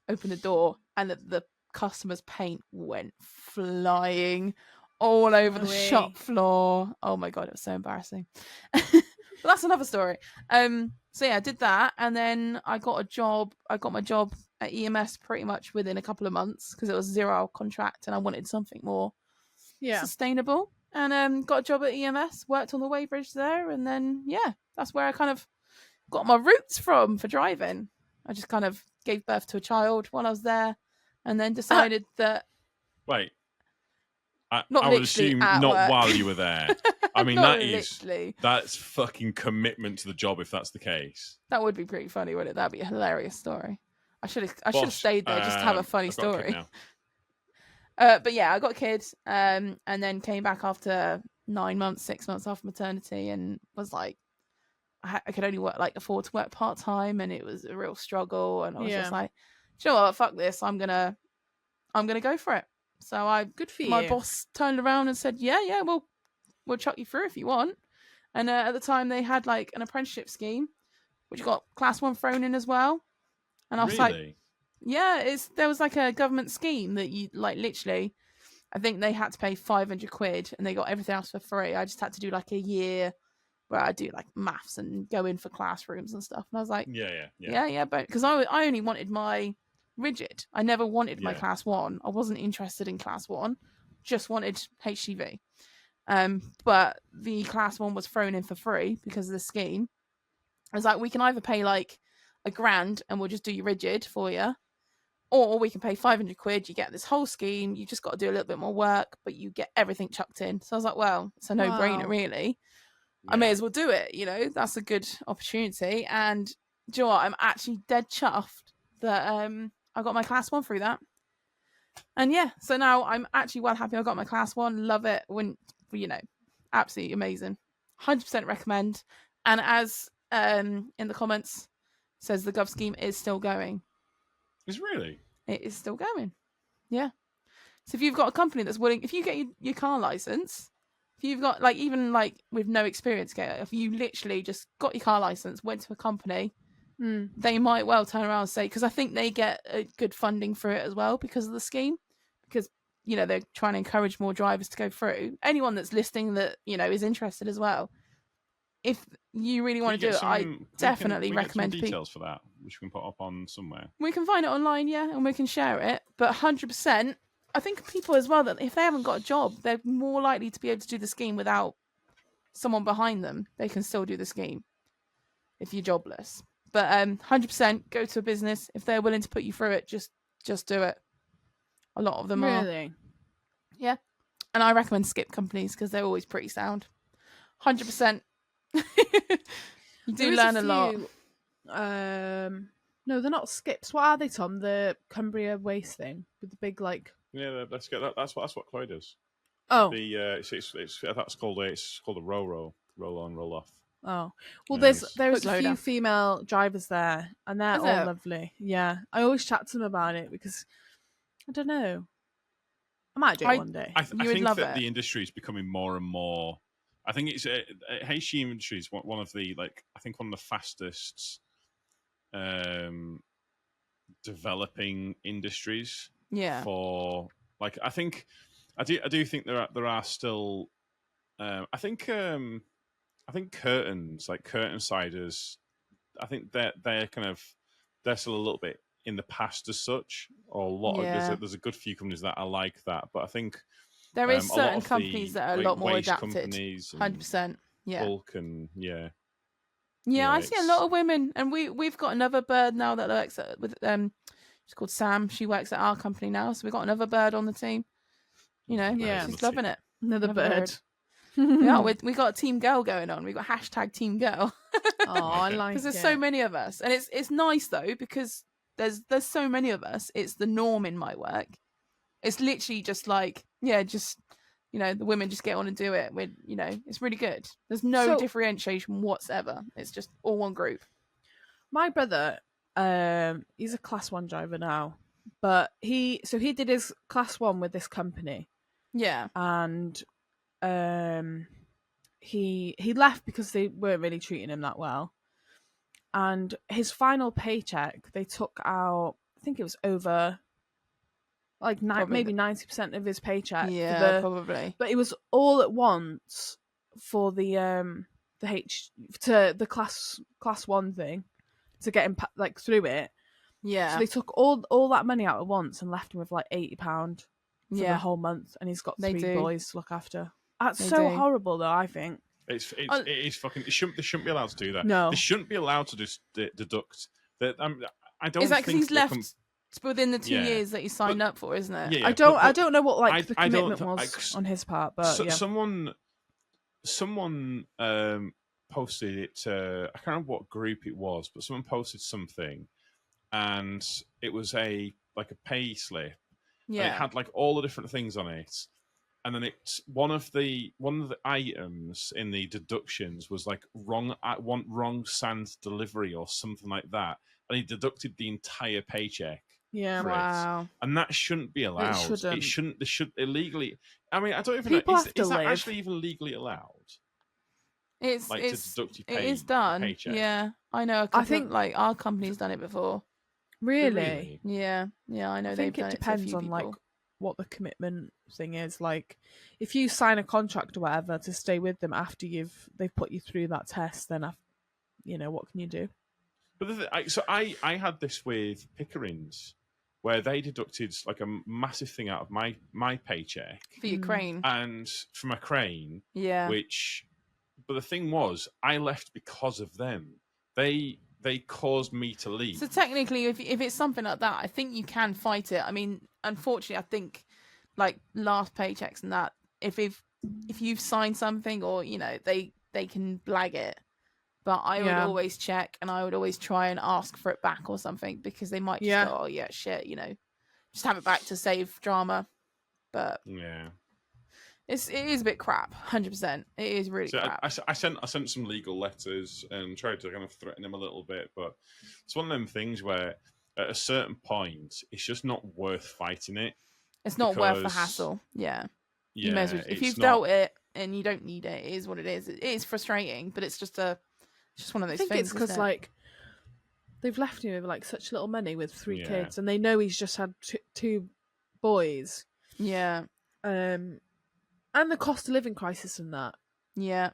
Opened the door, and the customer's paint went flying all over the shop floor. Oh my God, it was so embarrassing. But that's another story. So I did that, and then I got a job. I got my job at EMS pretty much within a couple of months because it was a 0-hour contract, and I wanted something more sustainable. And got a job at EMS, worked on the weighbridge there, and then that's where I kind of got my roots from for driving. I just kind of gave birth to a child while I was there, and then decided that. Wait, I would assume not work. while you were there. I mean, that's fucking commitment to the job if that's the case. That would be pretty funny, wouldn't it? That'd be a hilarious story. I should have stayed there just to have a funny story. But I got a kid, and then came back after 9 months, 6 months after maternity, and was like, I could only afford to work part time, and it was a real struggle. And I was just like, you know what, fuck this, I'm gonna go for it. So my boss turned around and said, yeah, we'll chuck you through if you want. And at the time they had like an apprenticeship scheme, which got class 1 thrown in as well. And I was like, there was like a government scheme that you like literally, I think they had to pay 500 quid and they got everything else for free. I just had to do like a year where I do like maths and go in for classrooms and stuff. And I was like, but because I only wanted my rigid. I never wanted my class 1. I wasn't interested in class 1, just wanted HGV. But the class 1 was thrown in for free because of the scheme. I was like, we can either pay like £1,000 and we'll just do your rigid for you. Or we can pay 500 quid, you get this whole scheme, you just got to do a little bit more work, but you get everything chucked in. So I was like, well, it's a no-brainer, Wow. really. I may as well do it, that's a good opportunity. And do you know what? I'm actually dead chuffed that I got my class 1 through that. And yeah, so now I'm actually well happy I got my class 1. Love it. Absolutely amazing. 100% recommend. And as in the comments says, the Gov scheme is still going. It's really? It is still going. Yeah. So if you've got a company that's willing, if you get your car license, if you've got even with no experience, if you literally just got your car license, went to a company, they might well turn around and say, because I think they get a good funding for it as well because of the scheme, because they're trying to encourage more drivers to go through. Anyone that's listening that is interested as well, if you really want to do it, I definitely recommend some details for that, which we can put up on somewhere. We can find it online, and we can share it. But 100%, I think people as well, that if they haven't got a job, they're more likely to be able to do the scheme without someone behind them. They can still do the scheme if you're jobless. But 100%, go to a business. If they're willing to put you through it, just do it. A lot of them are. Really? Yeah. And I recommend skip companies because they're always pretty sound. 100%. You do learn a lot. No, they're not skips. What are they, Tom? The Cumbria Waste thing with the big Yeah, let's get that. That's what Chloe does. Oh, The that's called a roll on, roll off. oh. Well, Nice. there's a Hook few loader. female drivers there, and they're Is all it? lovely. Yeah, I always chat to them about it because I don't know. I might do it one day. I You would think love that it. the industry is becoming more and more. I think it's HG industry is one of the one of the fastest developing industries. Yeah. For I think I do think there are still I think curtains, curtain siders, I think they're still a little bit in the past as such, or a lot Yeah. there's a good few companies that are like that, but I think There is a lot certain of companies the, that are a lot more waste adapted. companies and 100%. Yeah. bulk and Yeah, Yeah, I see a lot of women, and we've got another bird now that works with she's called Sam. She works at our company now, so we've got another bird on the team. Yeah. She's loving it. Another bird. Yeah, we got Team Girl going on. We got hashtag Team Girl Oh, I Okay. like because it. there's so many of us, and it's nice though because there's so many of us. It's the norm in my work. It's literally just the women just get on and do it. It's really good. There's no differentiation whatsoever. It's just all one group. My brother, he's a class 1 driver now, but he did his class 1 with this company, Yeah. and he left because they weren't really treating him that well. And his final paycheck, they took out, I think it was over maybe 90% of his paycheck. Yeah, probably. But it was all at once for the class 1 thing to get him through it. Yeah. So they took all that money out at once and left him with £80 for the whole month, and he's got 3 boys to look after. That's horrible, though. I think it is fucking. They shouldn't be allowed to do that. No, they shouldn't be allowed to just deduct that. I don't. Is that because think he's left within the 2 years that he signed up for, isn't it? Yeah, I don't know what the commitment was on his part, but someone posted it. I can't remember what group it was, but someone posted something, and it was a pay slip. Yeah, and it had all the different things on it, and then it's one of the items in the deductions was wrong sand delivery or something like that, and he deducted the entire paycheck. Yeah, wow. And that shouldn't be allowed. It shouldn't. They should illegally. I mean, I don't even People know. have to Is that live. actually even legally allowed? It's to deduct your it is done. paycheck. Yeah, I know. I think our company's done it before. Really? Yeah, I know. I think they've done it depends to a few on people. what the commitment thing is. If you sign a contract or whatever to stay with them after they've put you through that test, then what can you do? But I had this with Pickering's, where they deducted a massive thing out of my paycheck For your crane. and from a crane. Yeah. But the thing was, I left because of them. They they caused me to leave. So technically, if it's something like that, I think you can fight it. I mean, unfortunately, I think like last paychecks and that, if you've signed something or they can blag it, but I would always check and I would always try and ask for it back or something because they might just go, oh yeah, shit, just have it back to save drama. But yeah. it is a bit crap, 100%. It is really crap. I sent some legal letters and tried to kind of threaten him a little bit, but it's one of them things where at a certain point it's just not worth fighting it. It's not worth the hassle. Yeah. You may as well, if you've dealt it and you don't need it, it is what it is. It is frustrating, but it's just one of those things. I think it's because like they've left him with like such little money with 3 kids, and they know he's just had 2 boys. Yeah. And the cost of living crisis and that. Yeah.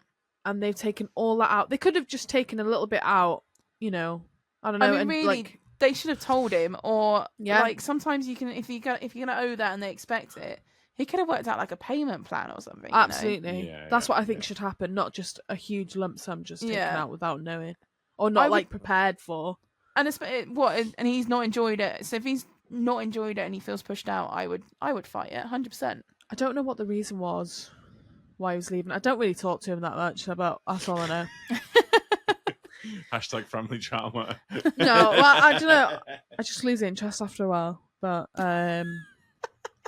And they've taken all that out. They could have just taken a little bit out, I don't know. I mean, and really, they should have told him, or like sometimes you can, if you're gonna owe that and they expect it, he could have worked out like a payment plan or something. Absolutely, that's what I think should happen. Not just a huge lump sum just taken out without knowing, or not prepared for. And and he's not enjoyed it. So if he's not enjoyed it and he feels pushed out, I would fight it 100%. I don't know what the reason was why he was leaving. I don't really talk to him that much, but that's all I know. # family drama. No, well, I don't know. I just lose interest after a while. But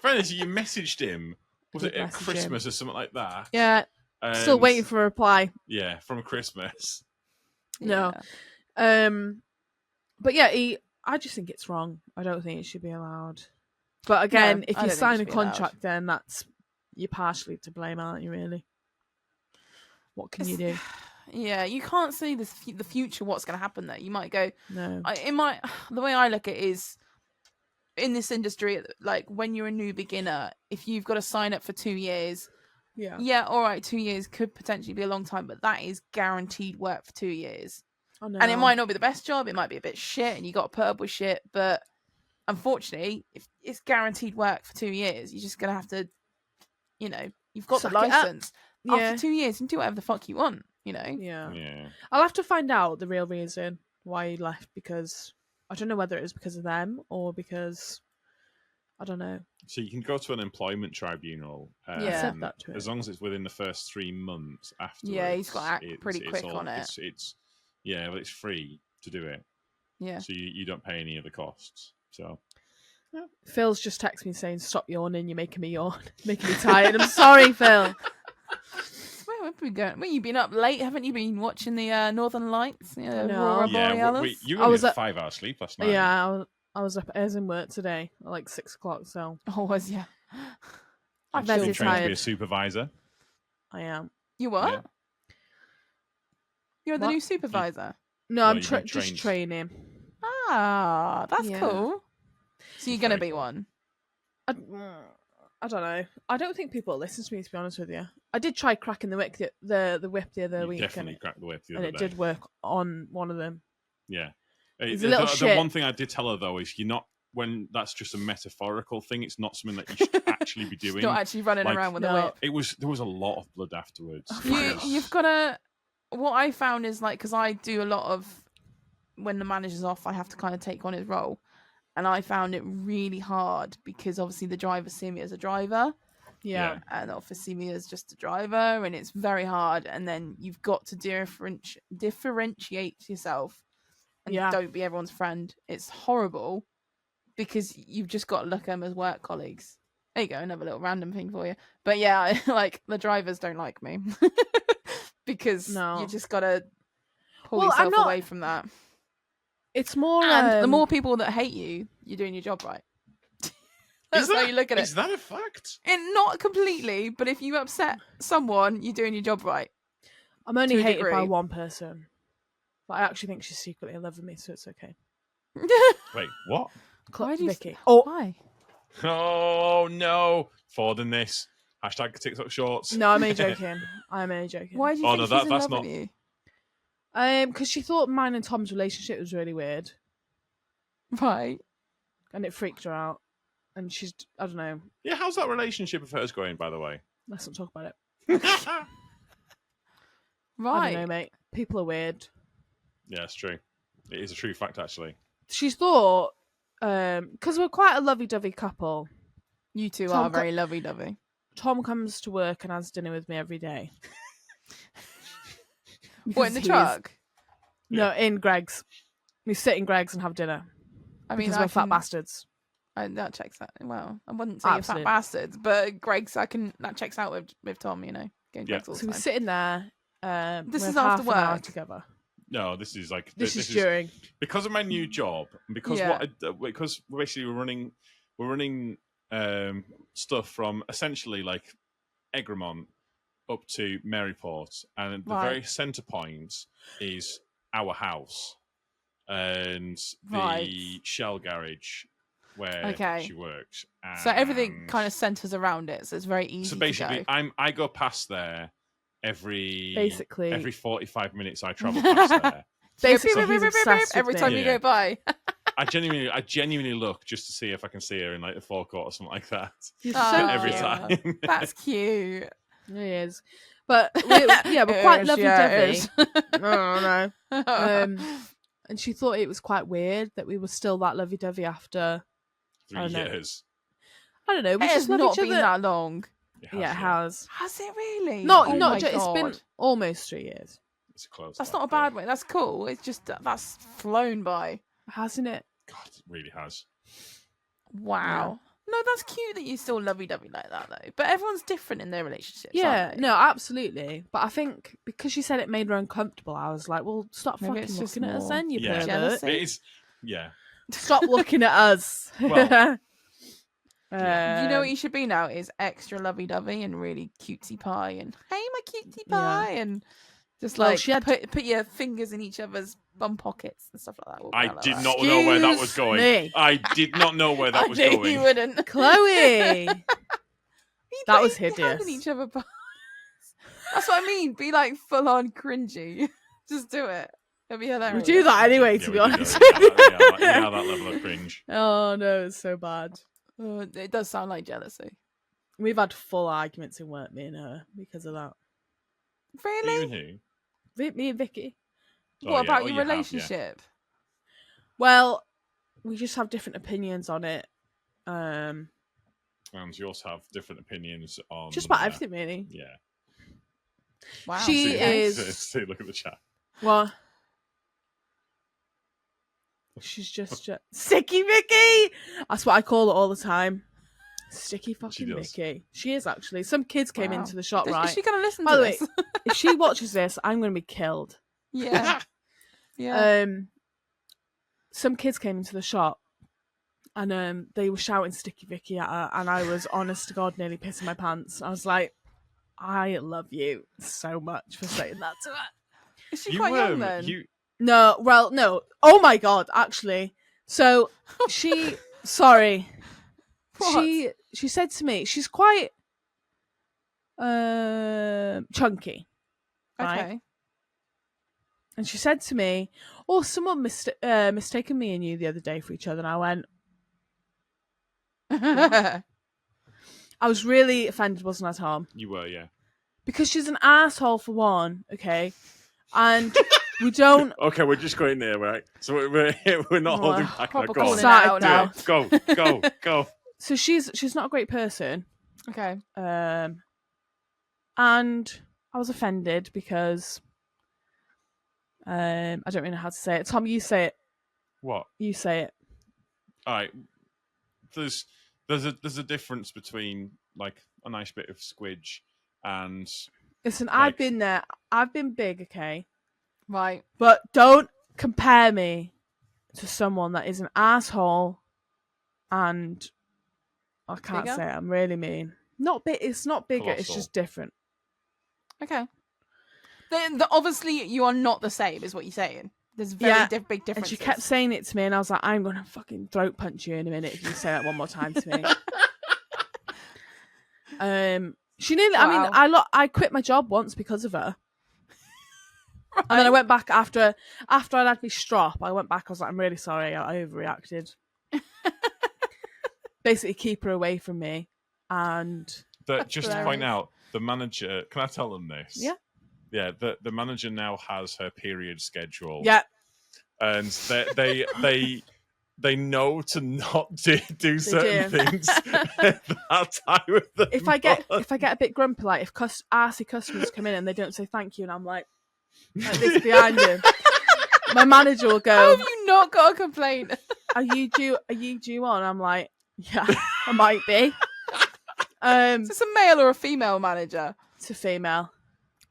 Friends, you messaged him. Was it at Christmas or something like that? Yeah. Still waiting for a reply. Yeah, from Christmas. No. But yeah, I just think it's wrong. I don't think it should be allowed. But again, if you sign a contract, then you're partially to blame, aren't you? Really? What can you do? Yeah, you can't see the future. What's going to happen there? You might go. No. The way I look at it is, in this industry, like when you're a new beginner, if you've got to sign up for 2 years, all right, 2 years could potentially be a long time, but that is guaranteed work for 2 years. I know. And it might not be the best job. It might be a bit shit, and you got to put up with shit, but. Unfortunately, if it's guaranteed work for 2 years, you're just gonna have to, you've got the license. After 2 years, you can do whatever the fuck you want. Yeah. I'll have to find out the real reason why he left, because I don't know whether it was because of them or because I don't know. So you can go to an employment tribunal. I said that to him. As long as it's within the first 3 months afterwards. Yeah, he's got to act pretty quick on it. But it's free to do it. Yeah. So you don't pay any of the costs. So Phil's just texted me saying, "Stop yawning, you're making me yawn, making me tired." I'm sorry, Phil. Where have we going? Well, you've been up late, haven't you? Been watching the Northern Lights, No. Aurora Borealis? You only had 5 hours sleep last night. Yeah, I was up as in work today at like 6 o'clock. So was you? I'm very tired. To be a supervisor. I am. You what? Yeah. You're the new supervisor. No, I'm just training. Ah, that's cool. So you're gonna be one? I don't know. I don't think people listen to me, to be honest with you. I did try cracking the whip the other week. Definitely cracked the whip the other day. And it did work on one of them. Yeah. It's a little shit. The one thing I did tell her though is when that's just a metaphorical thing, it's not something that you should actually be doing. Not actually running around with a whip. There was a lot of blood afterwards. You've got to. What I found is because I do a lot of. When the manager's off, I have to kind of take on his role. And I found it really hard because obviously the drivers see me as a driver. Yeah. And the office see me as just a driver. And it's very hard. And then you've got to differentiate yourself. And don't be everyone's friend. It's horrible because you've just got to look at them as work colleagues. There you go, another little random thing for you. But yeah, like the drivers don't like me. Because you just got to pull yourself away from that. It's more, and the more people that hate you, you're doing your job right. That's how you look at it. Is that a fact? And not completely, but if you upset someone, you're doing your job right. I'm only hated by one person, but I actually think she's secretly in love with me, so it's okay. Wait, what? Vicky. Why? Oh no! Forwarding this. # TikTok shorts. No, I'm only joking. Why do you think she's in love with you? Because she thought mine and Tom's relationship was really weird. Right. And it freaked her out. And she's, I don't know. Yeah, how's that relationship of hers going, by the way? Let's not talk about it. Right. I don't know, mate. People are weird. Yeah, it's true. It is a true fact, actually. She thought, because we're quite a lovey-dovey couple, You two Tom are very lovey-dovey. Tom comes to work and has dinner with me every day. What, in the Because truck? No, in Greg's. We sit in Greg's and have dinner. I mean, Because we're fat bastards. That checks out. Well, I wouldn't say you're fat Absolutely. bastards, but Greg's, that checks out with Tom, you know. Going Yeah. Greg's all the So we're time. sitting there. This we're is half after an hour work. together. No, this is like This is during. because of my new job, and because Yeah. because basically we're running stuff from essentially like Egremont up to Maryport, and the Right. very centre point is our house and the Right. Shell garage where Okay. she works. So everything And kind of centers around it, so it's very easy so to basically, go. I go past there every Basically. 45 minutes. I travel past there. Basically, Beep, he's beep, beep, beep, obsessed every with time me. you Yeah. go by. I genuinely look just to see if I can see her in like the forecourt or something like that. He's Oh, so Every cute. time. That's cute. He is. But we're quite It is, yeah, it lovey-dovey. is. Oh, no. And she thought it was quite weird that we were still that lovey-dovey after, 3 I don't know. years. I don't know, we It has just love not each been other. that long. It has, Yeah, it has. Has it really? Not, Oh not my just, it's been God. almost 3 years, It's close. That's that, not a bad way. That's cool. It's just that's flown by. hasn't it? God, it really has. Wow. No, that's cute that you still lovey-dovey like that, though. But everyone's different in their relationships. Yeah, aren't they? no, absolutely. But I think because she said it made her uncomfortable, I was like, well, stop Maybe fucking it's just looking at us more then, you Yeah. pervert. jealousy. It is. Yeah. Stop looking at us. Well, You know what you should be now is extra lovey-dovey and really cutesy pie and hey, my cutesy Yeah. pie and just Well, like she had- put your fingers in each other's bum pockets and stuff like that. Walk I around like did that. not know where that was Excuse going. me. I did not know where that I was knew going. you wouldn't. Chloe. Be That was putting your hand in hideous. each other pies. That's what I mean. Be like full on cringy. Just do it. It'll be We hilarious. do that anyway, Yeah, to we be do honest. that. Yeah, that level of cringe. Oh no, it's so bad. Oh, it does sound like jealousy. We've had full arguments in work, me and her, because of that. Really? Even who? Me and Vicky. Oh, What yeah. about Oh, your you have, yeah. relationship? Well, we just have different opinions on it. And you also have different opinions on Just about everything, really. Yeah. Wow. She okay. is- See, look at the chat. What? She's just Sticky Vicky. That's what I call her all the time. Sticky fucking does. Vicky. She is actually. Some kids came Wow. into the shop, Is right? she gonna listen By to the way, this? If she watches this, I'm going to be killed. Yeah. Yeah. Some kids came into the shop, and they were shouting Sticky Vicky at her, and I was honest to God nearly pissing my pants. I was like, I love you so much for saying that to her. Is she quite young then? No, well, no. Oh my God, actually. So she, sorry, What? she said to me, she's quite chunky, right? Okay. And she said to me, "Oh, someone mistaken me and you the other day for each other." And I went, I was really offended, wasn't I, Tom? You were, yeah. Because she's an asshole for one, okay, and we don't. Okay, we're just going there, right? So we're not holding back. proper Go calling on. it Started out now. now. Go. So she's not a great person, Okay. and I was offended because I don't really know how to say it. Tom, you say it. What? You say it. All right. There's a difference between like a nice bit of squidge and Listen, Like- I've been there. I've been big, okay, Right. but don't compare me to someone that is an asshole and I can't Bigger? say it. I'm really mean. Not big. It's not bigger. It's Colossal. just different. Okay. Then obviously you are not the same, is what you're saying. There's very Yeah, big And differences. she kept saying it to me, and I was like, "I'm gonna fucking throat punch you in a minute if you say that one more time to me." She nearly. Wow. I mean, I quit my job once because of her. And then I went back after I'd had my strop. I went back. I was like, "I'm really sorry. I overreacted." Basically, keep her away from me. And just to point out, the manager. Can I tell them this? Yeah. Yeah. The manager now has her period schedule. yeah, and they know to not do certain things at that time of the If I get a bit grumpy, like if arsey customers come in and they don't say thank you, and I'm like this behind them, my manager will How go, have you not got a complaint? Are you due on? I'm like, yeah, I might be. Is this a male or a female manager? It's a female.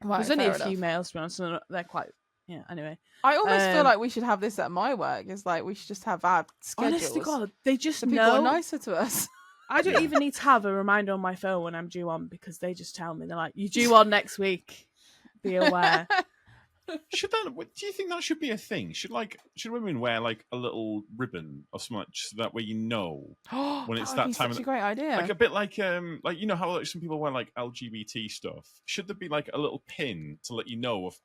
Right, There's only fair a few enough. males, to be honest, and they're quite. Yeah. Anyway, I almost feel like we should have this at my work. It's like we should just have our schedules. honest to God, they just so people know. are nicer to us. I don't even need to have a reminder on my phone when I'm due on because they just tell me. They're like, "You're due on next week. Be aware." Do you think that should be a thing? Should women wear like a little ribbon or something so that way you know when it's that time? Such a great idea. Like a bit like you know how some people wear like LGBT stuff. Should there be like a little pin to let you know if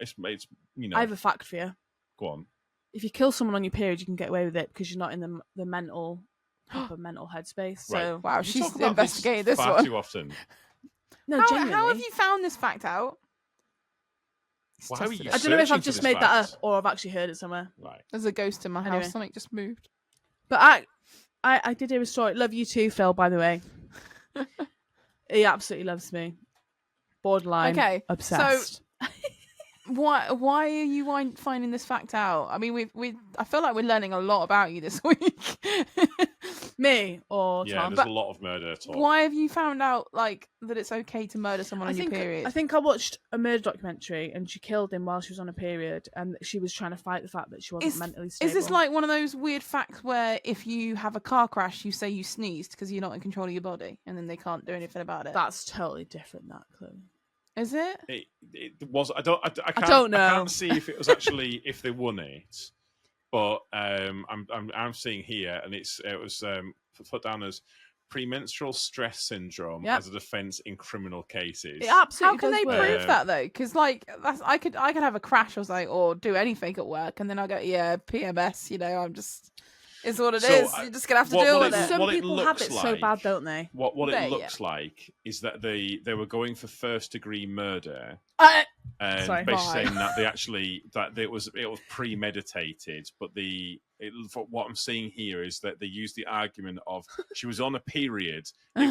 it's you know? I have a fact for you. Go on. If you kill someone on your period, you can get away with it because you're not in the proper mental headspace. So Wow, We she's talk about investigated this far one. too often. no, How genuinely. have you found this fact out? Why are you I don't know if searching I've for just this made that fact? up or I've actually heard it somewhere. Right. There's a ghost in my Anyway. house. Something just moved. But I did hear a story. Love you too, Phil, by the way. He absolutely loves me. Borderline obsessed. So why are you finding this fact out? I mean, I feel like we're learning a lot about you this week. Me or Yeah, Tom? there's a lot of murder talk. Why have you found out like that it's okay to murder someone on your period? I think I watched a murder documentary and she killed him while she was on a period and she was trying to fight the fact that she wasn't mentally stable. Is this like one of those weird facts where if you have a car crash, you say you sneezed because you're not in control of your body and then they can't do anything about it? That's totally different, that clue. Is it? It was. I don't know. I can't see if it was actually if they won it, but I'm seeing here, and it was put down as premenstrual stress syndrome as a defense in criminal cases. It absolutely How can does they work. prove that though? Because like I could have a crash or something or do anything at work, and then I'll go PMS. You know, I'm just. It's what it is. You're just gonna have to deal with it. Some people have it so bad, don't they? What it looks like is that they were going for first degree murder, and basically saying that they actually that it was premeditated. But what I'm seeing here is that they used the argument of she was on a period.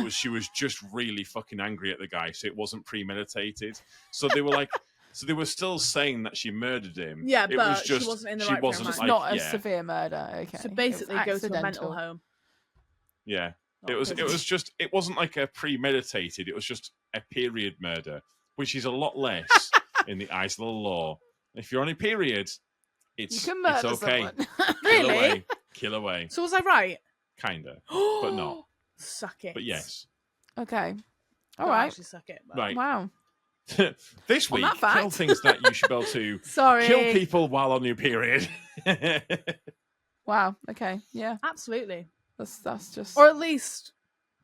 She was just really fucking angry at the guy, so it wasn't premeditated. So they were like. So they were still saying that she murdered him. Yeah, it but was just, she wasn't in the she right wasn't frame of like, not a severe murder. Okay. So basically, go to a mental home. Yeah, it wasn't like a premeditated. It was just a period murder, which is a lot less in the eyes of the law. If you're on a period, it's okay. Really? Kill away. So was I right? Kinda, but not. Suck it. But yes. Okay. All Don't right. actually suck it. But... Right. Wow. This week, kill things that you should be able to Sorry. kill people while on your period. Wow. Okay. Yeah. Absolutely. That's just. Or at least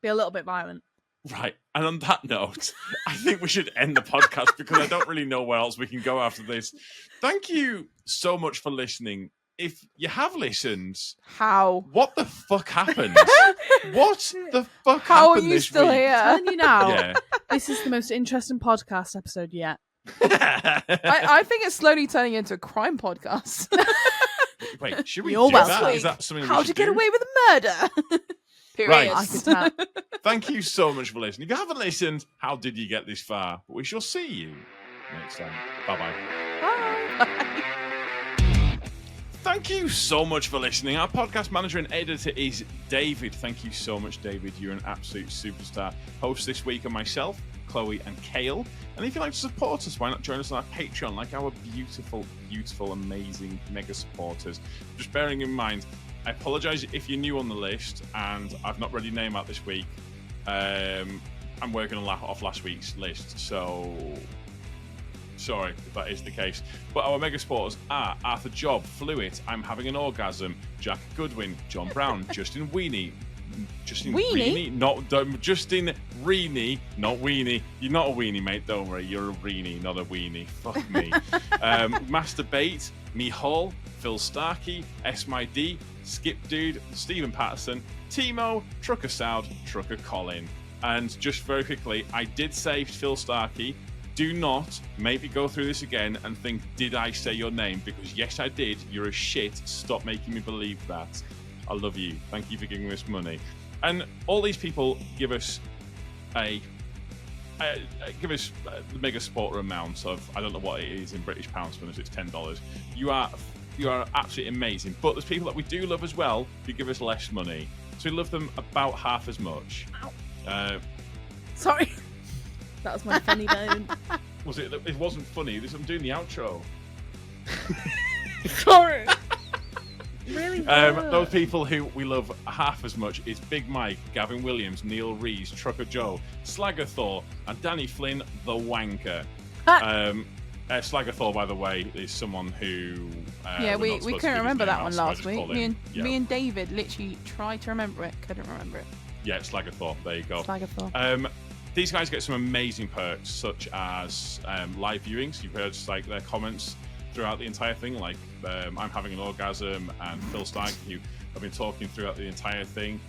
be a little bit violent. Right. And on that note, I think we should end the podcast because I don't really know where else we can go after this. Thank you so much for listening. If you have listened, how? What the fuck happened? What the fuck How happened are you this still week? here? I'm telling you now, Yeah. this is the most interesting podcast episode yet. I think it's slowly turning into a crime podcast. Wait, should we You're do welcome. that? Is that something How'd we you should get do? away with a murder? Period. Right. I could tell. Thank you so much for listening. If you haven't listened, how did you get this far? But we shall see you next time. Bye-bye. Bye. Thank you so much for listening. Our podcast manager and editor is David. Thank you so much, David. You're an absolute superstar. Hosts this week are myself, Chloe, and Kayle. And if you'd like to support us, why not join us on our Patreon, like our beautiful, beautiful, amazing mega supporters. Just bearing in mind, I apologise if you're new on the list and I've not read your name out this week. I'm working off last week's list, so sorry if that is the case. But our mega supporters are Arthur Job, Fluid, I'm Having an Orgasm, Jack Goodwin, John Brown, Justin Weenie, Justin Weenie? Justin Reenie, not Weenie. You're not a weenie, mate, don't worry. You're a Reenie, not a weenie. Fuck me. Master Bait, Me Hall, Phil Starkey, S My D, Skip Dude, Stephen Patterson, Timo, Trucker Sound, Trucker Colin. And just very quickly, I did say Phil Starkey, do not maybe go through this again and think, did I say your name? Because yes, I did. You're a shit. Stop making me believe that. I love you. Thank you for giving us money. And all these people give us the mega supporter amount of, I don't know what it is in British pounds, but it's $10. You are absolutely amazing. But there's people that we do love as well who give us less money. So we love them about half as much. Sorry. That was my funny bone. Was it? It wasn't funny. I'm doing the outro. Sorry. Really? Those people who we love half as much is Big Mike, Gavin Williams, Neil Rees, Trucker Joe, Slagger Thor, and Danny Flynn, the Wanker. Slagger Thor, by the way, is someone who. We couldn't remember that one last week. Me Yeah. and David literally tried to remember it, couldn't remember it. Yeah, Slagger Thor. There you go. Slagger Thor. These guys get some amazing perks, such as live viewings. You've heard like their comments throughout the entire thing, like I'm having an orgasm, and Phil Stark, who have been talking throughout the entire thing.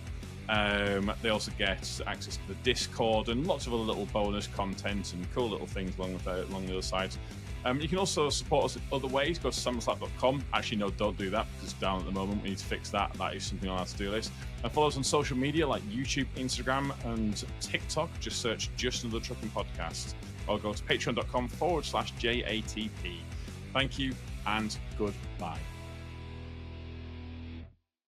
They also get access to the Discord and lots of other little bonus content and cool little things along the other sides. You can also support us in other ways. Go to SummerSlap.com. Actually, no, don't do that because it's down at the moment. We need to fix that. That is something on our to-do list. And follow us on social media like YouTube, Instagram, and TikTok. Just search Just Another Trucking Podcast. Or go to patreon.com/JATP. Thank you and goodbye.